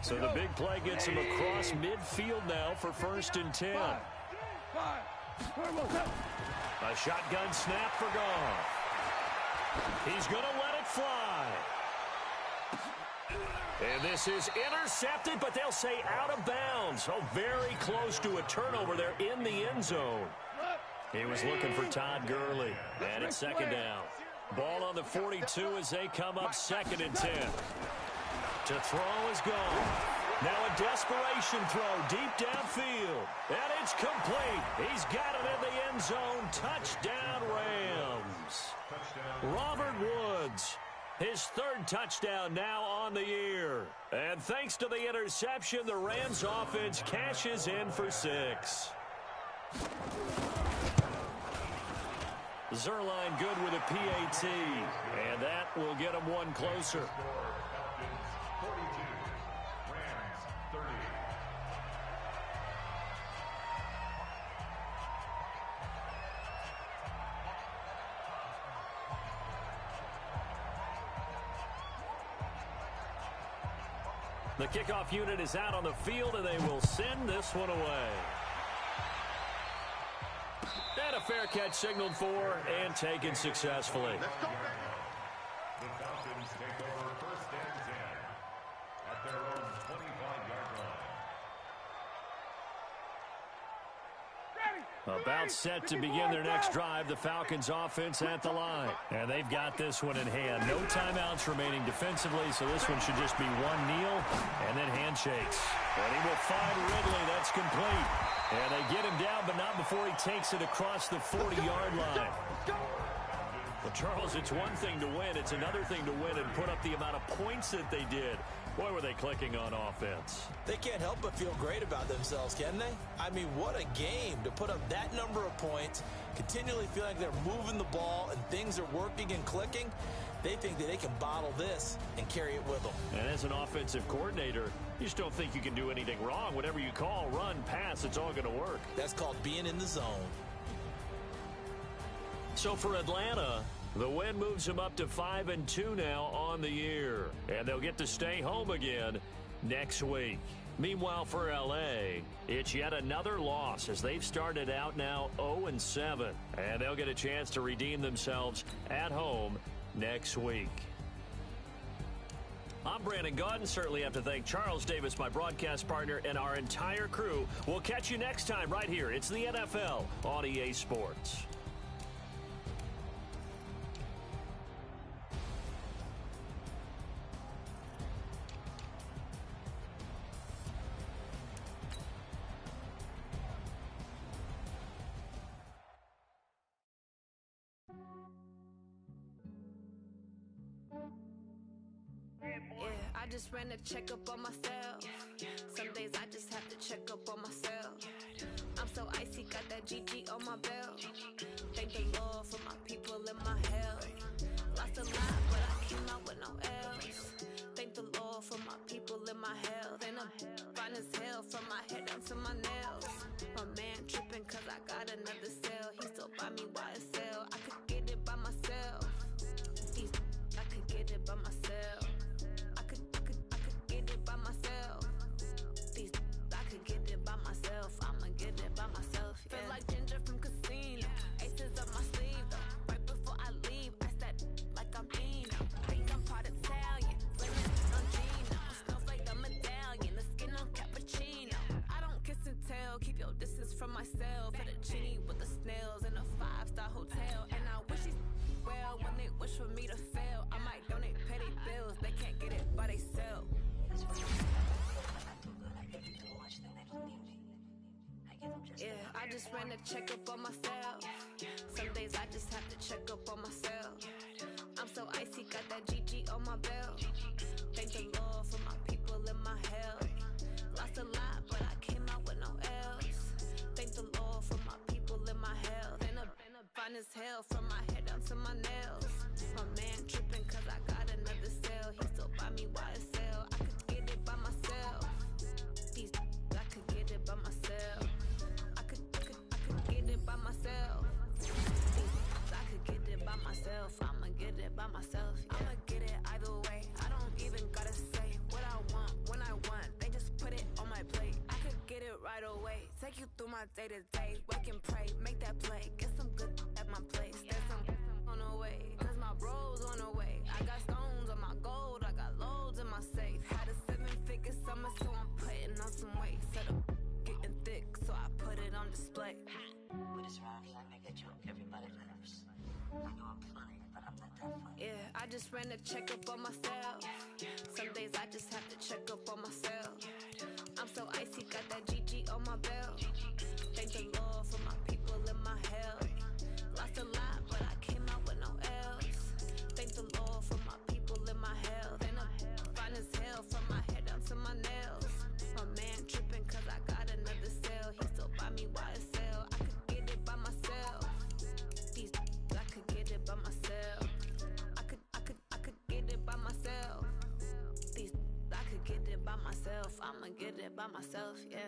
So the big play gets him across midfield now for 1st and 10. A shotgun snap for Goff. He's going to let it fly. And this is intercepted, but they'll say out of bounds. Oh, very close to a turnover there in the end zone. He was looking for Todd Gurley. And it's 2nd down. Ball on the 42 as they come up 2nd and 10. To throw is gone. Now a desperation throw deep downfield. And it's complete. He's got it in the end zone. Touchdown, Rams. Robert Woods. His 3rd touchdown now on the year. And thanks to the interception, the Rams offense cashes in for 6. Zerline good with a PAT. And that will get him 1 closer. The kickoff unit is out on the field, and they will send this one away. And a fair catch signaled for and taken successfully. The Falcons take over 1st and 10 at their own 25-yard line. About set to begin their next drive, the Falcons offense at the line. And they've got this one in hand. No timeouts remaining defensively, so this one should just be 1 kneel and then handshakes. And he will find Ridley. That's complete. And they get him down, but not before he takes it across the 40-yard line. Well, Charles, it's one thing to win. It's another thing to win and put up the amount of points that they did. Boy, were they clicking on offense. They can't help but feel great about themselves, can they? I mean, what a game to put up that number of points, continually feel like they're moving the ball and things are working and clicking. They think that they can bottle this and carry it with them. And as an offensive coordinator, you just don't think you can do anything wrong. Whatever you call, run, pass, it's all going to work. That's called being in the zone. So for Atlanta, the win moves them up to 5-2 now on the year. And they'll get to stay home again next week. Meanwhile, for L.A., it's yet another loss as they've started out now 0-7. And they'll get a chance to redeem themselves at home next week. I'm Brandon Gaudin. Certainly have to thank Charles Davis, my broadcast partner, and our entire crew. We'll catch you next time right here. It's the NFL on EA Sports. just ran a checkup on myself. Some days I just have to check up on myself. I'm so icy, got that GG on my belt. Thank the Lord for my people and my health. Lost a lot, but I came out with no L's. Thank the Lord for my people and my health. And I'm fine as hell from my head down to my nails. My man tripping cause I got another cell. He still buy me YSL. I could get it by myself. I could get it by myself. I could get it by myself. I could get it by myself. I'ma get it by myself. Yeah. Feel like Ginger from Casino. Aces up my sleeve though. Right before I leave, I said like I'm Dino. Think I'm part Italian. Women on Gino. Snowflake the medallion. The skin on cappuccino. I don't kiss and tell. Keep your distance from myself. Fettuccine with the snails in a 5-star hotel. And I wish these well when they wish for me to fail. I might donate petty bills. They can't get it by themselves. Yeah, I just ran a checkup on myself. Some days I just have to check up on myself. I'm so icy, got that GG on my belt. Thank the Lord for my people and my health. Lost a lot, but I came out with no L's. Thank the Lord for my people and my health. And I'm fine as hell from my head down to my nails. My man tripping cause I got another cell. He still buy me YSL. I could get it by myself. I could get it by myself. I could get it by myself. I could get it by myself. I'ma get it by myself. Yeah. I'ma get it either way. I don't even gotta say what I want when I want. They just put it on my plate. I could get it right away. Take you through my day to day. Wake and pray, make that play. Get some good at my place. There's some on the way. Cause my bro's on the way. I got stones on my gold. I got loads in my safe. Had a 7-figure summer, so I'm putting on some weight. Set up getting thick, so I put it on display. With this round here, I make a joke, everybody laughs. I know I'm funny, but I'm not that funny. Yeah, I just ran a checkup on myself. Some days I just have to check up on myself. I'm so icy, got that GG on my belt. Thank the Lord for my people and my health. Lost a lot, but I came out with no L's. Thank the Lord for my people and my health. And I'm fine as hell from my head down to my nails. My man tripping cause I got another cell. He still buy me YSL. I could get it by myself. I could get it by myself. I could get it by myself. I could get it by myself. I'ma get it by myself, yeah.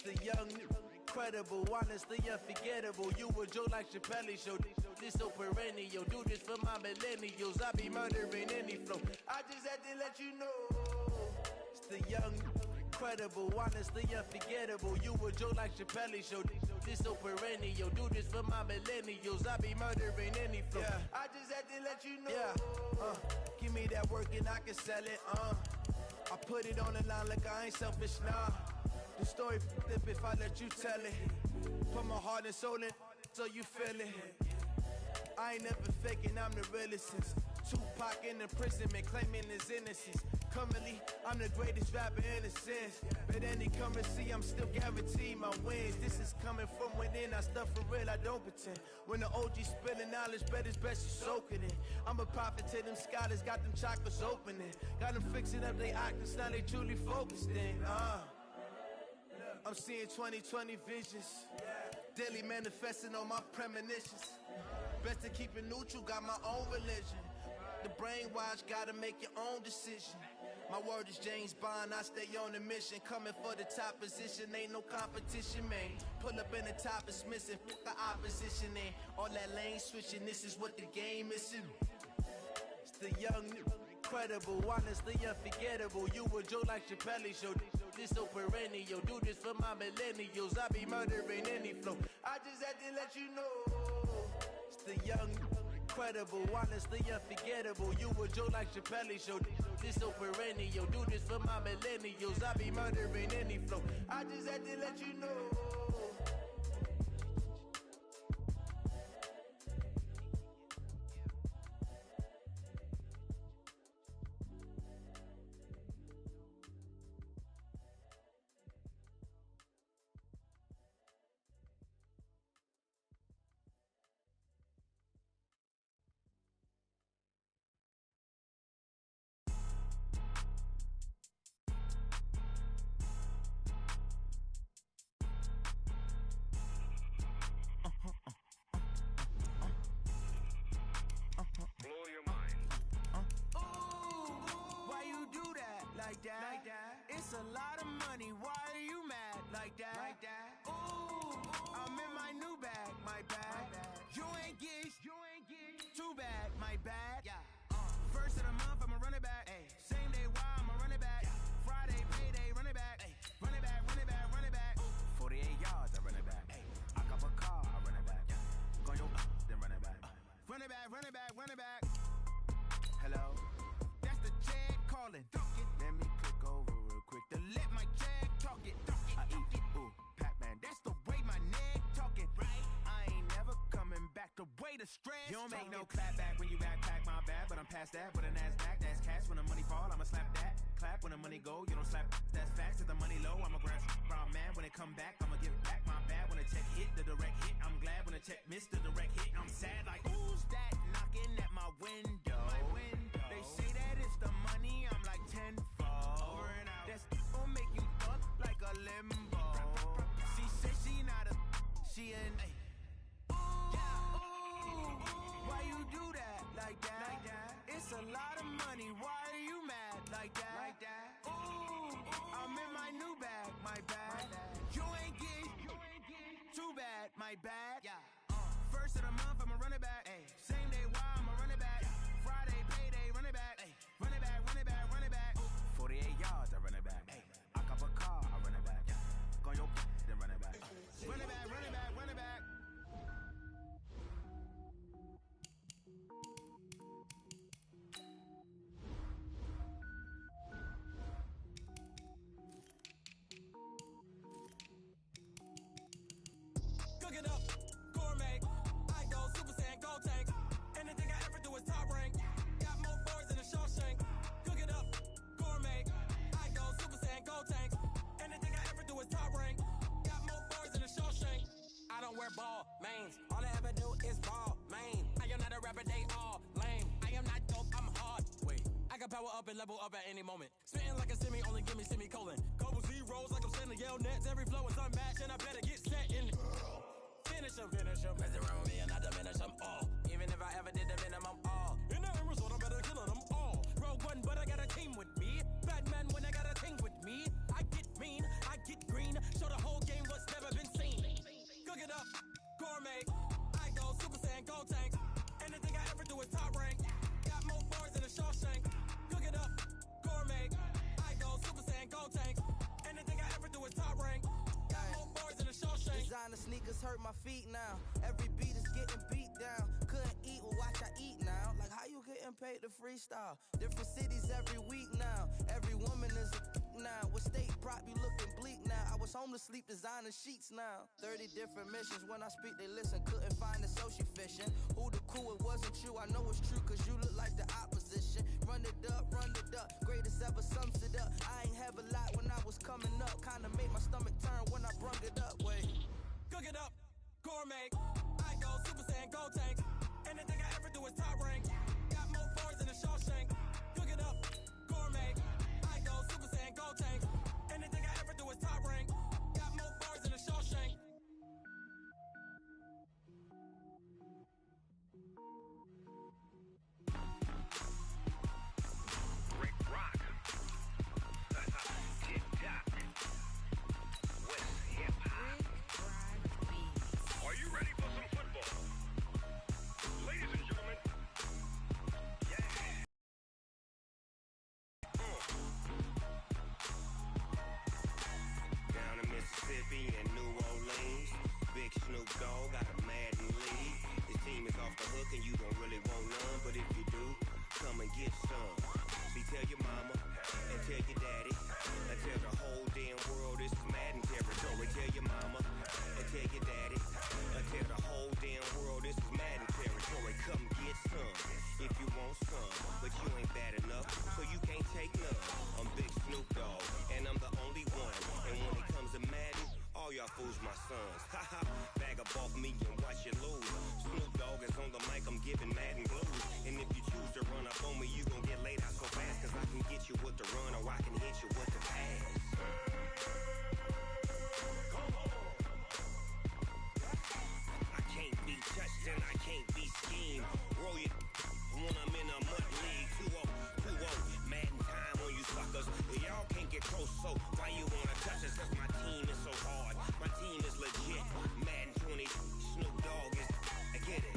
The young, incredible, honestly unforgettable. You a joke like Chappelle show. This so perennial. Do this for my millennials. I be murdering any flow. I just had to let you know. It's the young, incredible, honestly unforgettable. You a joke like Chappelle show. This so perennial. Do this for my millennials. I be murdering any flow. Yeah. I just had to let you know. Yeah. Give me that work and I can sell it. I put it on the line like I ain't selfish, nah. The story flip if I let you tell it. Put my heart and soul in so you feel it. I ain't never faking, I'm the realest since Tupac in imprisonment, claiming his innocence. Currently, I'm the greatest rapper in a sense. But any currency, I'm still guaranteed my wins. This is coming from within, I stuff for real, I don't pretend. When the OG spilling knowledge, bet it's best you soak it in. I'm a prophet to them scholars, got them chakras opening. Got them fixing up they octaves, now they truly focused in. I'm seeing 2020 visions. Daily manifesting on my premonitions. Best to keep it neutral, got my own religion. The brainwash, gotta make your own decision. My word is James Bond, I stay on the mission. Coming for the top position, ain't no competition, man. Pull up in the top, it's missing, put the opposition in. All that lane switching, this is what the game is. It's the young, incredible, honestly unforgettable. You a joke like Chappelle show. This so perennial. Do this for my millennials. I be murdering any flow. I just had to let you know. It's the young, Incredible, honestly unforgettable. You a joke like Chappelle show. This so perennial. Do this for my millennials. I be murdering any flow. I just had to let you know. It's a lot of money, why are you mad like that? Ooh, I'm in my new bag, my bag. You ain't get too bad, my bad. First of the month, I'ma run it back. Same day, why I'ma run it back. Friday, payday, run it back. Run it back, run it back, run it back. 48 yards, I run it back. I cop a car, I run it back. Go yo, then run it back. Run it back, run it back, run it back. Hello, that's the Chad calling. Let me click over real quick to let my Chad talk it. I eat, ooh, Pac-Man, that's the way my neck talking. Right? I ain't never coming back the way the stress. You don't make no clap back when you backpack, my bad, but I'm past that. With a NASDAQ, that's cash. When the money fall, I'ma slap that. Clap when the money go, you don't slap. That's facts. If the money low, I'ma grab brown man. When it come back, I'ma give back my bad. When the check hit, the direct hit. I'm glad when the check missed the direct hit. I'm sad like, who's that knocking at my window? They say that it's the money, I'm like 10-fold. Over and out. That's gon' make you fuck like a limbo. She said she not a, she an a. Why you do that like that? It's a lot of money, why are you mad like that? Ooh, I'm in my new bag, my bad. You ain't get too bad, my bad. First of the month, I'ma run it back. Same day, why I'ma run it back. Friday, payday, run it back. Run it back, run it back, run it back. 48 yards, I run it back. I cop a car, I run it back. Go yo, then run it back. Run it back, run it back, run it back. Cook it up, gourmet. I go Super Saiyan, go tank. Anything I ever do is top rank. Got more boards than a Shawshank. Cook it up, gourmet. I go Super Saiyan, go tank. Anything I ever do is top rank. Got more boards than a Shawshank. I don't wear ball mains. All I ever do is ball main. I am not a rapper, they all lame. I am not dope, I'm hard. Wait, I can power up and level up at any moment. Spitting like a semi, only give me semicolon. Couple zeros like I'm sending yell nets. Every flow is unmatched and I better get set in. Finish them. Mess around with me and I diminish them all. Even if I ever did the minimum all. In the end result, I'm better killing them all. Rogue one, but I got a team with me. Batman when I got a thing with me. I get mean, I get green. Show the whole game what's never been seen. Cook it up, gourmet. I go Super Saiyan, go tank. Anything I ever do is top rank. Got more boards than a Shawshank. Cook it up, gourmet. I go Super Saiyan, go tank. Anything I ever do is top rank. Got more boards than a Shawshank. Designer sneakers hurt my feet now. Every beat is getting beat down. Couldn't eat, well watch I eat now. Like how you getting paid to freestyle? Different cities every week now. Every woman is a now. With state prop you looking bleak now. I was home to sleep, designer sheets now. 30 different missions, when I speak they listen. Couldn't find it, so she fishing. Who the cool, it wasn't you. I know it's true cause you look like the opposition. Run it up, greatest ever sums it up. I ain't have a lot when I was coming up. Kinda made my stomach turn when I brung it up. Wait. Cook it up, gourmet. I go Super Saiyan, go tank. Anything I ever do is top rank. Got more boards than a Shawshank. Cook it up, gourmet. I go Super Saiyan, go tank. Anything I ever do is top rank. Got more boards than a Shawshank. Rick Rock. Tip-top. West hip-hop. Are you ready for some football? Ladies and gentlemen. Yeah. Down in Mississippi and New Orleans, Big Snoop Dogg got a Madden league. His team seem is off the hook and you don't really want none. But if you do, come and get some. See, tell your mama and tell your daddy and tell the whole damn world this is Madden territory. Tell your mama and tell your daddy and tell the whole damn world this is Madden territory. Come get some if you want some, but you ain't bad enough, so you can't take none. I'm Big Snoop Dogg, and I'm the only one. And when it comes to Madden, all y'all fools my sons. Haha, bag up off me and watch you lose. Snoop Dogg is on the mic, I'm giving Madden blues. And if you choose to run up on me, you gon' get laid out so fast, cause I can get you with the run or I can hit you with the pass. I can't be touched and I can't be schemed. Roll it when I'm in a mud league. 2-0, Madden time on you suckers. Y'all can't get close, so why you wanna touch us? Cause my team is so hard, my team is legit. Madden 20, Snoop Dogg is, I get it.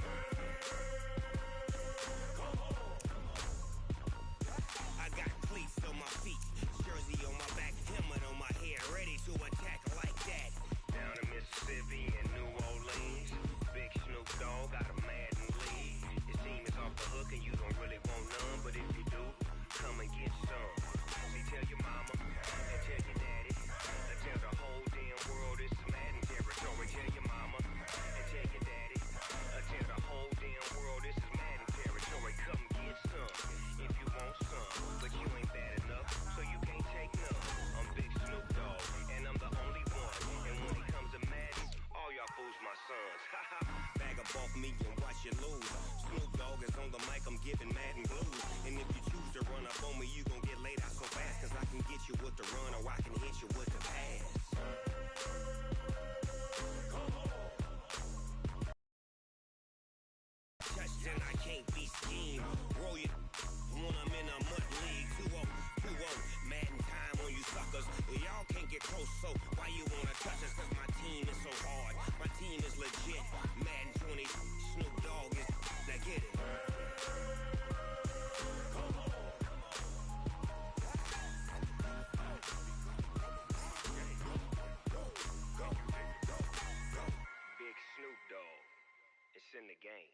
I got cleats on my feet, jersey on my back, helmet on my head, ready to attack like that. Down in Mississippi and New Orleans, Big Snoop Dogg got a Madden lead. His team is off the hook and you don't really want none, but if you do, come and get some. See, tell your mama and tell your daddy and tell the whole damn world this is Madden territory. Tell your mama and tell your daddy and tell the whole damn world this is Madden territory. Come get some if you want some, but you ain't bad enough, so you can't take none. I'm Big Snoop Dogg, and I'm the only one. And when it comes to Madden, all y'all fools my sons. Haha, bag up off me and watch you lose. Snoop Dogg is on the mic, I'm giving Madden blues. And if you choose to run up on me, you gon' get laid out so fast, cause I can get you with the run or I can hit you with the pass. Touched and I can't be schemed. Roll it when I'm in a mud league. 2-0, Madden time on you suckers. Y'all can't get close, so why you wanna touch us? Cause my team is so hard, my team is legit. Madden 20, Snoop Dogg is, now get it. Big Snoop Dogg, it's in the game.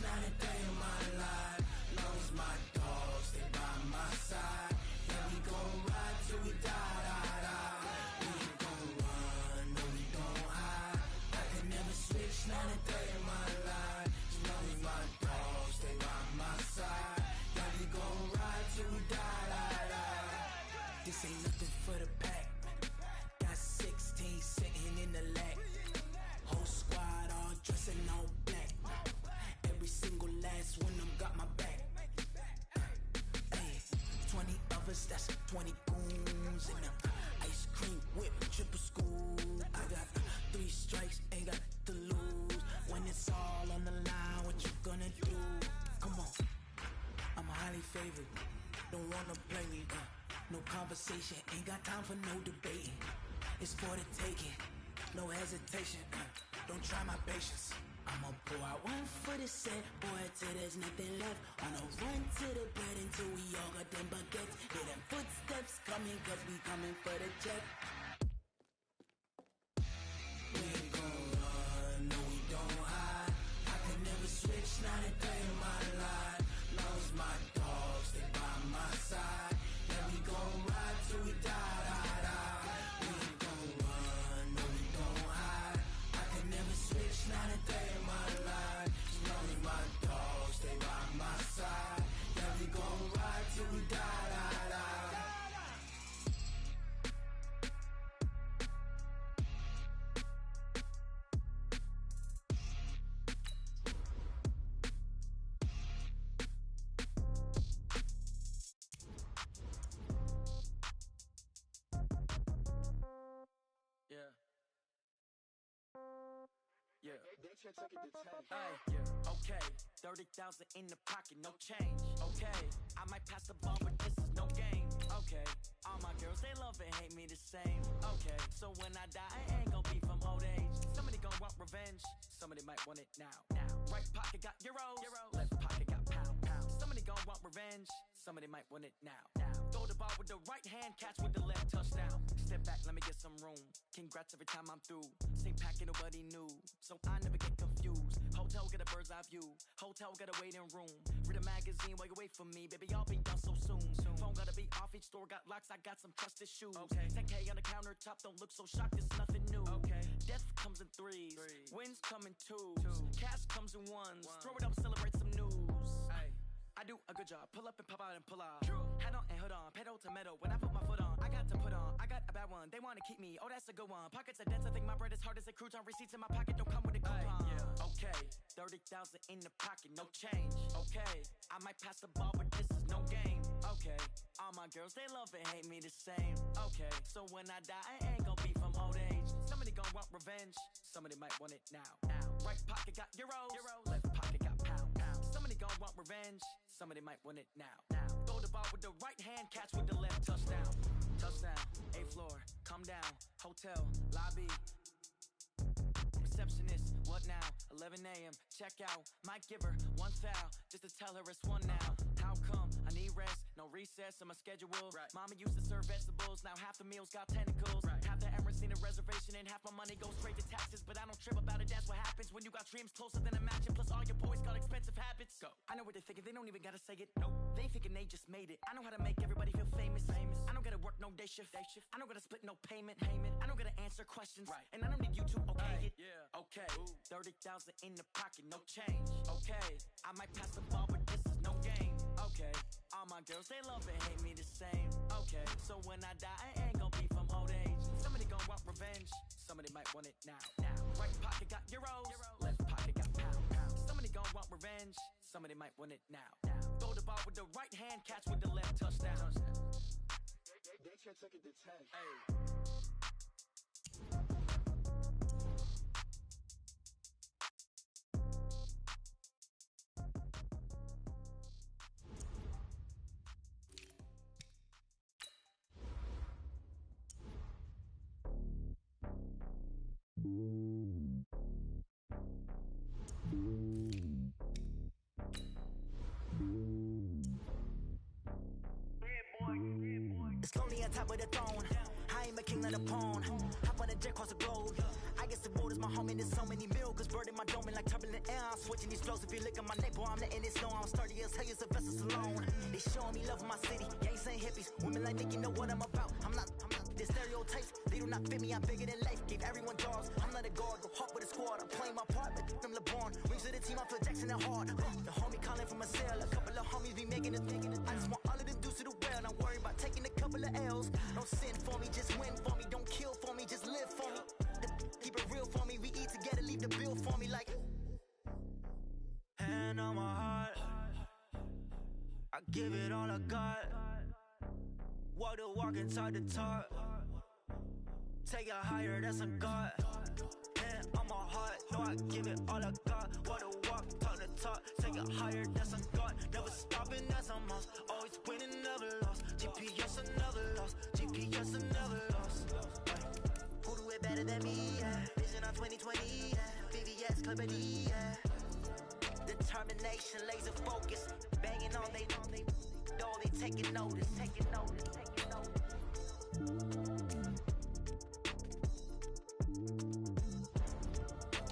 Not a day in my life, long as my dogs stay by my side. Yeah, we gon' ride till we die, die, die. We ain't gon' run, no we don't hide. I can never switch, not a day in my life, as long as my dogs stay by my side. Yeah, we gon' ride till we die, die, die. This ain't nothing for the pack. Got 16 sitting in the lag. Whole squad all dressed in all black. Every single last one of them got my back. Hey, 20 of us, that's 20 goons in the ice cream whip, triple scoop. I got 3 strikes, ain't got to lose. When it's all on the line, what you gonna do? Come on, I'm highly favored. Don't wanna play me, no conversation, ain't got time for no debating. It's for the taking, no hesitation. Don't try my patience. I'ma pour out one for the set, boy, till there's nothing left. On a run to the bread until we all got them baguettes. Hear them footsteps coming, cause we coming for the check. We ain't gon' run, no we don't hide. I can never switch, not a day in my life. Long as my dogs stay by my side. Yeah, we gon' ride till we die, die, die. We ain't gon' run, no we don't hide. I can never switch, not a day in my life. As long as my dogs stay by my side. Yeah, we gon' ride till we die, die, die. Okay, 30,000 in the pocket, no change. Okay, I might pass the ball, but this is no game. Okay, all my girls, they love and hate me the same. Okay, so when I die, I ain't gonna be old age. Somebody gon' want revenge, somebody might want it now. Right pocket got euros, left pocket got pounds. Somebody gon' want revenge, somebody might want it now. Throw the ball with the right hand, catch with the left, touchdown. Step back, let me get some room. Congrats every time I'm through. Same packet, nobody knew, so I never get confused. Hotel get a bird's eye view, hotel got a waiting room. Read a magazine while you wait for me, baby, I'll be done so soon. Phone gotta be off, each store got locks, I got some trusted shoes. 10K on the countertop, don't look so shocked, it's nothing new. Death comes in threes, wins come in twos, cash comes in ones. Throw it up, celebrate some news. I do a good job, pull up and pop out and pull off. Head on and hood on, pedal to metal. When I put my foot on, I got to put on. I got a bad one, they wanna keep me, oh that's a good one. Pockets are dense, I think my bread is hard as a crouton. Receipts in my pocket don't come with a coupon. Okay, 30,000 in the pocket, no change. Okay, I might pass the ball, but this is no game. Okay, all my girls, they love and hate me the same. Okay, so when I die, I ain't gon' be from old age. Somebody gon' want revenge, somebody might want it now. Right pocket got euros, left pocket got pounds. Somebody gon' want revenge, somebody might want it now. Throw the ball with the right hand, catch with the left, touchdown. Touchdown, 8th floor, come down, hotel, lobby. Receptionist, what now? 11 a.m., check out. Might give her one foul, just to tell her it's one now. How come? I need rest, no recess in my schedule. Mama used to serve vegetables, now half the meals got tentacles. Half the Emirates need a reservation and half my money goes straight to taxes. But I don't trip about it, that's what happens when you got dreams closer than a mansion. Plus all your boys got expensive habits. Go. I know what they're thinking, they don't even gotta say it. Nope. They thinking they just made it. I know how to make everybody feel famous. I don't gotta work no day shift. I don't gotta split no payment. I don't gotta answer questions. And I don't need you to okay it. Okay, 30,000 in the pocket, no change. Okay, I might pass the ball, but this is no game. Okay, all my girls, they love and hate me the same. Okay, so when I die, I ain't gon' be from old age. Somebody gon' want revenge, somebody might want it now. Right pocket got euros, left pocket got pounds. Somebody gon' want revenge, somebody might want it now. Throw the ball with the right hand, catch with the left, touchdown. They can't take it to 10. It's lonely on top of the throne. I am a king, not a pawn. Hop on a jet across the globe. I guess the world is my home and there's so many milk. Cause bird in my dome and like turbulent air. I'm switching these flows. If you look at my neck, boy, I'm letting it snow. I'm sturdy as hell, as a vessel alone. They showing me love in my city. Gangs ain't hippies. Women like Nick, you know what I'm about. I'm not the stereotypes. They do not fit me. I'm bigger than life. Gave everyone jobs. I'm not a guard. Go hard with a squad. I'm playing my part, but I'm LeBron. Wings of the team, I feel Jackson and hard. The homie calling from a cell. A couple of homies be making it. I just want all of them dudes to do well. Don't worry about taking a couple of L's. Don't sin for me, just win for me. Don't kill for me, just live for me. Keep it real for me. We eat together, leave the bill for me like. Hand on my heart, I give it all I got. Walk the walk and talk the talk. Take it higher, that's a God. Hand on my heart, no, I give it all I got. Walk the walk, talk the talk. Take it higher, that's a God. Never stopping, that's a must. Always winning, never lost. GPS, I never lost. GPS, I never lost. Who do it better than me? Yeah. Vision on 2020. Yeah. VVS, Clippity. Yeah. Determination, laser focus. Banging on they taking notice.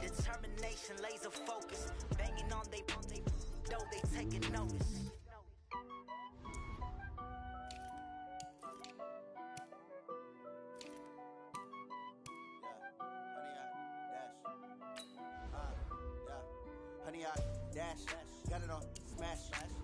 Determination, laser focus. Banging on they taking notice. Honey, I dash, got it on smash,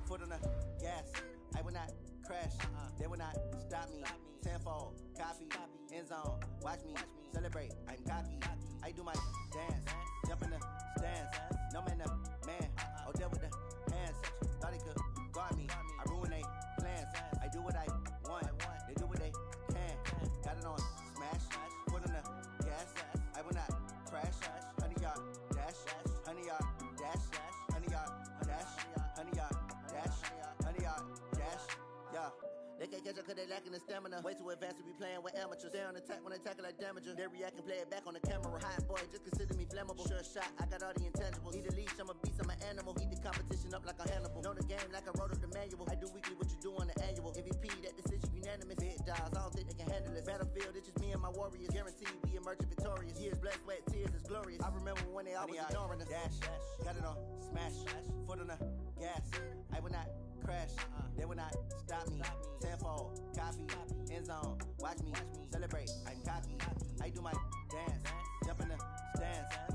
foot on the gas. I will not crash, they will not stop me. Tenfold, copy, end zone, watch me celebrate. I'm cocky, I do my dance, jump in the stands. No man, man, oh there with the hands. Thought he could guard me, I ruin they plans. I do what I want, they do what they can. Got it on smash, foot on the gas. I will not crash, honey, y'all dash, honey, y'all dash, honey, y'all dash, honey, y'all dash, honey, y'all dash, yeah. Look at catch up cause they lacking the stamina. Way too advanced to be playing with amateurs. Stay on attack when they tackle like damager. They react and play it back on the camera. Hot boy, just consider me flammable. Sure shot, I got all the intangibles. Need a leash, I'm a beast, I'm an animal. Eat the competition up like a Hannibal. Know the game like I wrote up the manual. I do weekly what you do on the annual. MVP, that decision unanimous. Big dogs, I don't think they can handle this. Battlefield, it's just me and my warriors. Guaranteed we emerging victorious. Years, blood, sweat, tears, is glorious. I remember when they always ignoring us. Dash, got it on, smash, foot on the gas. I will not crash, they will not stop me. Tenfold, copy, end zone, watch me celebrate. I'm cocky, I do my dance, jump in the stands.